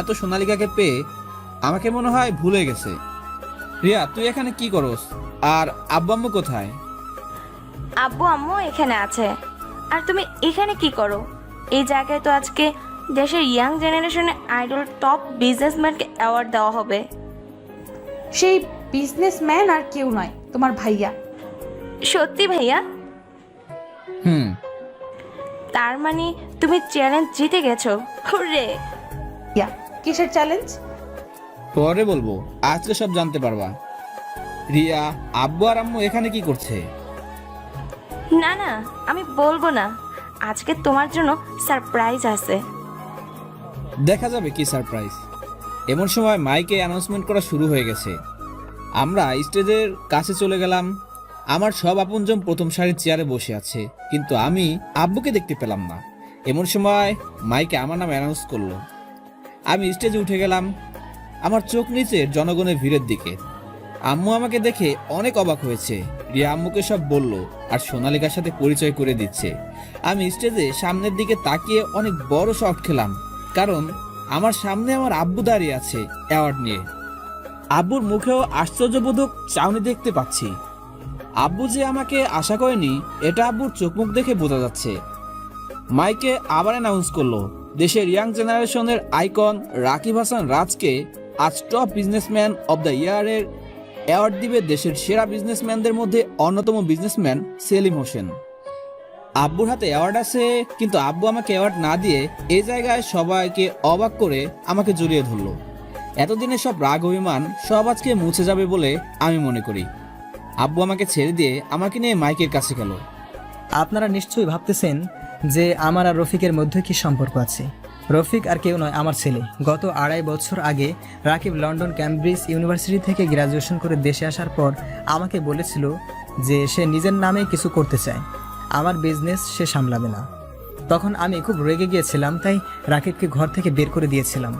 তো সোনালিকাকে পেয়ে আমাকে মনে হয় ভুলে গেছে। রিয়া, তুই এখানে কি করস? আর আব্বু আম্মু কোথায়? আব্বু আম্মু এখানে আছে। আর তুমি এখানে কি করো? এই জায়গায় তো আজকে দেশের ইয়াং জেনারেশনের আইডল টপ বিজনেসম্যানকে অ্যাওয়ার্ড দেওয়া হবে। সেই বিজনেসম্যান আর কেউ নয়, তোমার ভাইয়া। সত্যি ভাইয়া? তার মানে তুমি চ্যালেঞ্জ জিতে গেছো। হুররে! ইয়া, কিসের চ্যালেঞ্জ? পরে বলবো, আজকে সব জানতে পারবা। রিয়া, আব্বু আর আম্মু এখানে কি করছে? না না, আমি বলবো না। আজকে তোমার জন্য সারপ্রাইজ আছে। দেখা যাবে কি সারপ্রাইজ। এমন সময় মাইকে অ্যানাউন্সমেন্ট করা শুরু হয়ে গেছে। আমরা স্টেজের কাছে চলে গেলাম। আমার সব আপনজন প্রথম সারির চেয়ারে বসে আছে, কিন্তু আমি আব্বুকে দেখতে পেলাম না। এমন সময় মাইকে আমার নাম অ্যানাউন্স করলো। আমি স্টেজে উঠে গেলাম। আমার চোখ নিচে জনগণের ভিড়ের দিকে। আম্মু আমাকে দেখে অনেক অবাক হয়েছে। রিয়া আম্মুকে সব বলল আর সোনালিকার সাথে পরিচয় করে দিচ্ছে। আমি স্টেজে সামনের দিকে তাকিয়ে অনেক বড় শট খেলাম, কারণ আমার সামনে আমার আব্বু দাঁড়িয়ে আছে অ্যাওয়ার্ড নিয়ে। আব্বুর মুখেও আশ্চর্যবোধক চাউনি দেখতে পাচ্ছি। আব্বু যে আমাকে আশা করেনি এটা আব্বুর চোখ মুখ দেখে বোঝা যাচ্ছে। মাইকে আবার অ্যানাউন্স করলো, দেশের ইয়াং জেনারেশনের আইকন রাকিব হাসান রাজকে আজ টপ বিজনেসম্যান অব দ্য ইয়ারের অ্যাওয়ার্ড দিবে দেশের সেরা বিজনেসম্যানদের মধ্যে অন্যতম বিজনেসম্যান সেলিম হোসেন। আব্বুর হাতে অ্যাওয়ার্ড আছে, কিন্তু আব্বু আমাকে অ্যাওয়ার্ড না দিয়ে এই জায়গায় সবাইকে অবাক করে আমাকে জড়িয়ে ধরলো। এতদিনের সব রাগ অভিমান সব আজকে মুছে যাবে বলে আমি মনে করি। আব্বু আমাকে ছেড়ে দিয়ে আমাকে নিয়ে মাইকের কাছে গেল। আপনারা নিশ্চয়ই ভাবতেছেন যে আমার আর রফিকের মধ্যে কি সম্পর্ক আছে। রফিক আর কেউ নয়, আমার ছেলে। গত 2.5 বছর আগে রাকিব লন্ডন ক্যামব্রিজ ইউনিভার্সিটি থেকে গ্র্যাজুয়েশন করে দেশে আসার পর আমাকে বলেছিল যে সে নিজের নামে কিছু করতে চায়, আমার বিজনেস সে সামলাবে না। তখন আমি খুব রেগে গিয়েছিলাম, তাই রাকিবকে ঘর থেকে বের করে দিয়েছিলাম।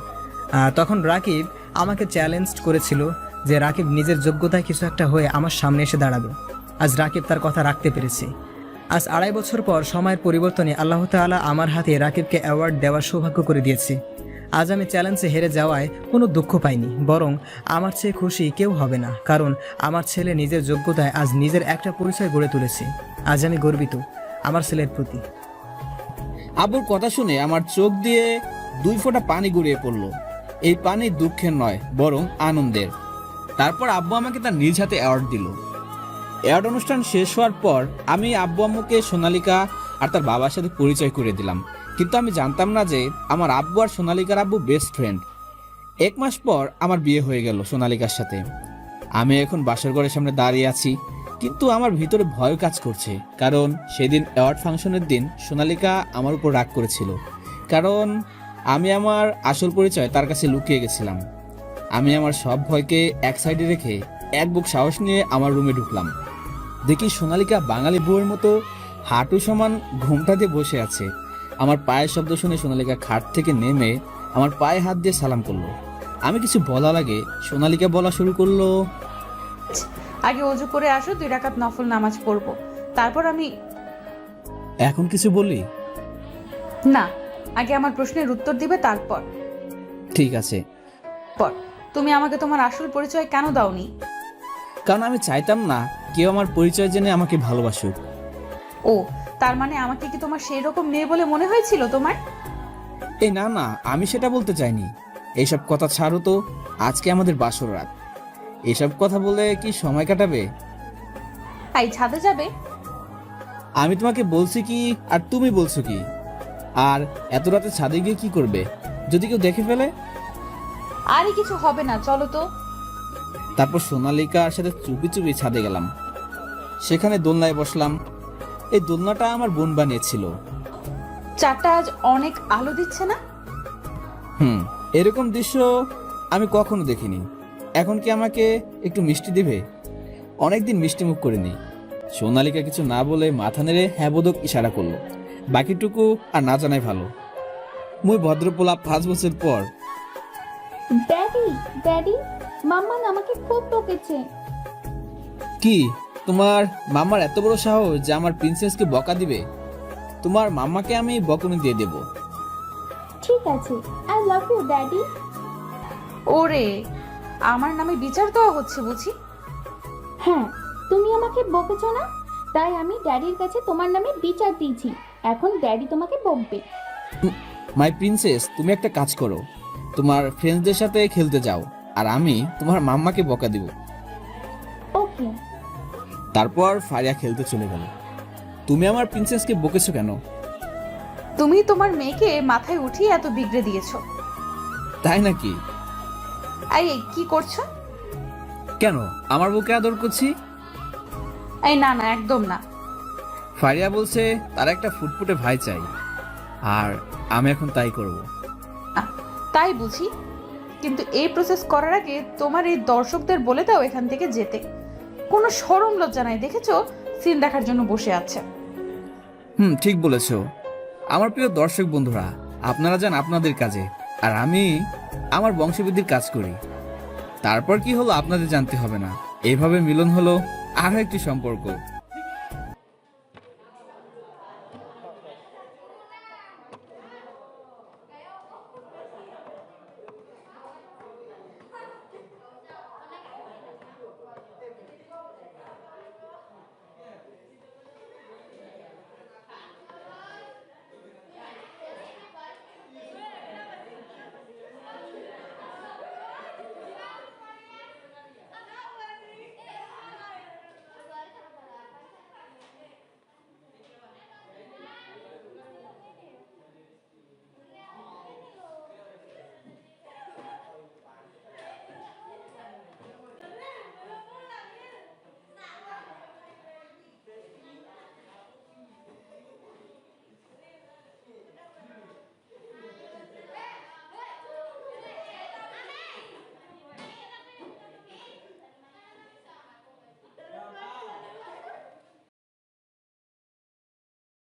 তখন রাকিব আমাকে চ্যালেঞ্জ করেছিল যে রাকিব নিজের যোগ্যতায় কিছু একটা হয়ে আমার সামনে এসে দাঁড়াবে। আজ রাকিব তার কথা রাখতে পেরেছে। আজ 2.5 বছর পর সময়ের পরিবর্তনে আল্লাহ তাআলা আমার হাতে রাকিবকে অ্যাওয়ার্ড দেওয়ার সৌভাগ্য করে দিয়েছে। আজ আমি চ্যালেঞ্জে হেরে যাওয়ায় কোনো দুঃখ পাইনি, বরং আমার চেয়ে খুশি কেউ হবে না, কারণ আমার ছেলে নিজের যোগ্যতায় আজ নিজের একটা পরিচয় গড়ে তুলেছে। আজ আমি গর্বিত আমার ছেলের প্রতি। আব্বুর কথা শুনে আমার চোখ দিয়ে 2 ফোঁটা পানি গড়িয়ে পড়ল। এই পানি দুঃখের নয়, বরং আনন্দের। তারপর আব্বু আমাকে তার নিজ হাতে অ্যাওয়ার্ড দিল। অ্যাওয়ার্ড অনুষ্ঠান শেষ হওয়ার পর আমি আব্বু আম্মুকে সোনালিকা আর তার বাবার সাথে পরিচয় করে দিলাম, কিন্তু আমি জানতাম না যে আমার আব্বু আর সোনালিকার আব্বু বেস্ট ফ্রেন্ড। 1 মাস পর আমার বিয়ে হয়ে গেল সোনালিকার সাথে। আমি এখন বাসর ঘরের সামনে দাঁড়িয়ে আছি, কিন্তু আমার ভিতরে ভয় কাজ করছে, কারণ সেদিন অ্যাওয়ার্ড ফাংশনের দিন সোনালিকা আমার উপর রাগ করেছিল, কারণ আমি আমার আসল পরিচয় তার কাছে লুকিয়ে গেছিলাম। আমি আমার সব ভয়কে এক সাইডে রেখে এক বুক সাহস নিয়ে আমার রুমে ঢুকলাম। দেখি সোনালিকা বাঙালি বউয়ের মতো হাঁটু সমান ঘুমটা দিয়ে বসে আছে। আমার পায়ের শব্দ শুনে সোনালিকা খাট থেকে নেমে আমার পায়ে হাত দিয়ে সালাম করলো। আমি কিছু বলার আগে সোনালিকা বলা শুরু করলো, আগে ওযু করে আসো, 2 রাকাত নফল নামাজ পড়বো, তারপর আমি। এখন কিছু বলি? না, আগে আমার প্রশ্নের উত্তর দিবে, তারপর। ঠিক আছে। তুমি আমাকে তোমার আসল পরিচয় কেন দাওনি? কারণ আমি চাইতাম না কেউ আমার পরিচয় জেনে আমাকে ভালোবাসুক। ও, তার মানে আমাকে কি তোমার সেই রকম মেয়ে বলে মনে হয়েছিল তোমার? এই না না, আমি সেটা বলতে চাইনি। এইসব কথা ছাড়ো তো, আজকে আমাদের বাসর রাত। এসব কথা বলে কি সময় কাটাবে? এই ছাদে যাবে? আমি তোমাকে বলছি কি আর তুমি বলছো কি? আর এত রাতে ছাদে গিয়ে কি করবে? যদি কেউ দেখে ফেলে? আরে কিছু হবে না, চলো তো। তারপর সোনালিকার সাথে চুপি চুপি ছাদে গেলাম। সেখানে দোলনায় বসলাম। এই দোলনাটা আমার বোন বানিয়েছিল। চারটা আজ অনেক আলো দিচ্ছে না? এরকম দৃশ্য আমি কখনো দেখিনি। এখন কি আমাকে একটু মিষ্টি দিবে? অনেকদিন মিষ্টি মুখ করিনি। সোনালিকা কিছু না বলে মাথা নেড়ে হ্যাঁ বোধক ইশারা করলো। বাকিটুকু আর না জানাই ভালো। মুই ভদ্রপোলা 5 বছর পর। ড্যাডি, মাম্মা আমাকে খুব বকেছে। কি, তোমার মাম্মার এত বড় সাহস যে আমার প্রিন্সেসকে বকা দিবে? তোমার মাম্মাকে আমি বকুনি দিয়ে দেব। ঠিক আছে, আই লাভ ইউ ড্যাডি। ওরে, আমার নামে বিচার দেওয়া হচ্ছে বুঝি? হ্যাঁ, তুমি আমাকে বকেছো না, তাই আমি ড্যাডির কাছে তোমার নামে বিচার দিয়েছি। এখন ড্যাডি তোমাকে বকবে। মাই প্রিন্সেস, তুমি একটা কাজ করো, তোমার ফ্রেন্ডসদের সাথে খেলতে যাও, আর আমি তোমার মাম্মাকে বকা দিব। ওকে। তারপর ফারিয়া খেলতে চলে গেল। তুমি আমার প্রিন্সেসকে বকেছো কেন? তুমি তোমার মেয়েকে মাথায় উঠিয়ে এত বিগড়ে দিয়েছো। তাই নাকি? এই কি করছো? কেন, আমার বুকে আদর করছি? এই না না, একদম না। ফারিয়া বলছে তার একটা ফুটফুটে ভাই চাই, আর আমি এখন তাই করব। তাই বুঝি, কিন্তু এই প্রসেস করার আগে তোমার এই দর্শকদের বলে দাও এখান থেকে যেতে। কোনো শরম লজ্জা নাই, দেখেছো সিন দেখার জন্য বসে আছে। ঠিক বলেছো। আমার প্রিয় দর্শক বন্ধুরা, আপনারা যান আপনাদের কাজে, আর আমি আমার বংশবৃদ্ধির কাজ করি। তারপর কি হলো আপনাদের জানতে হবে না। এইভাবে মিলন হলো আরো একটি সম্পর্ক।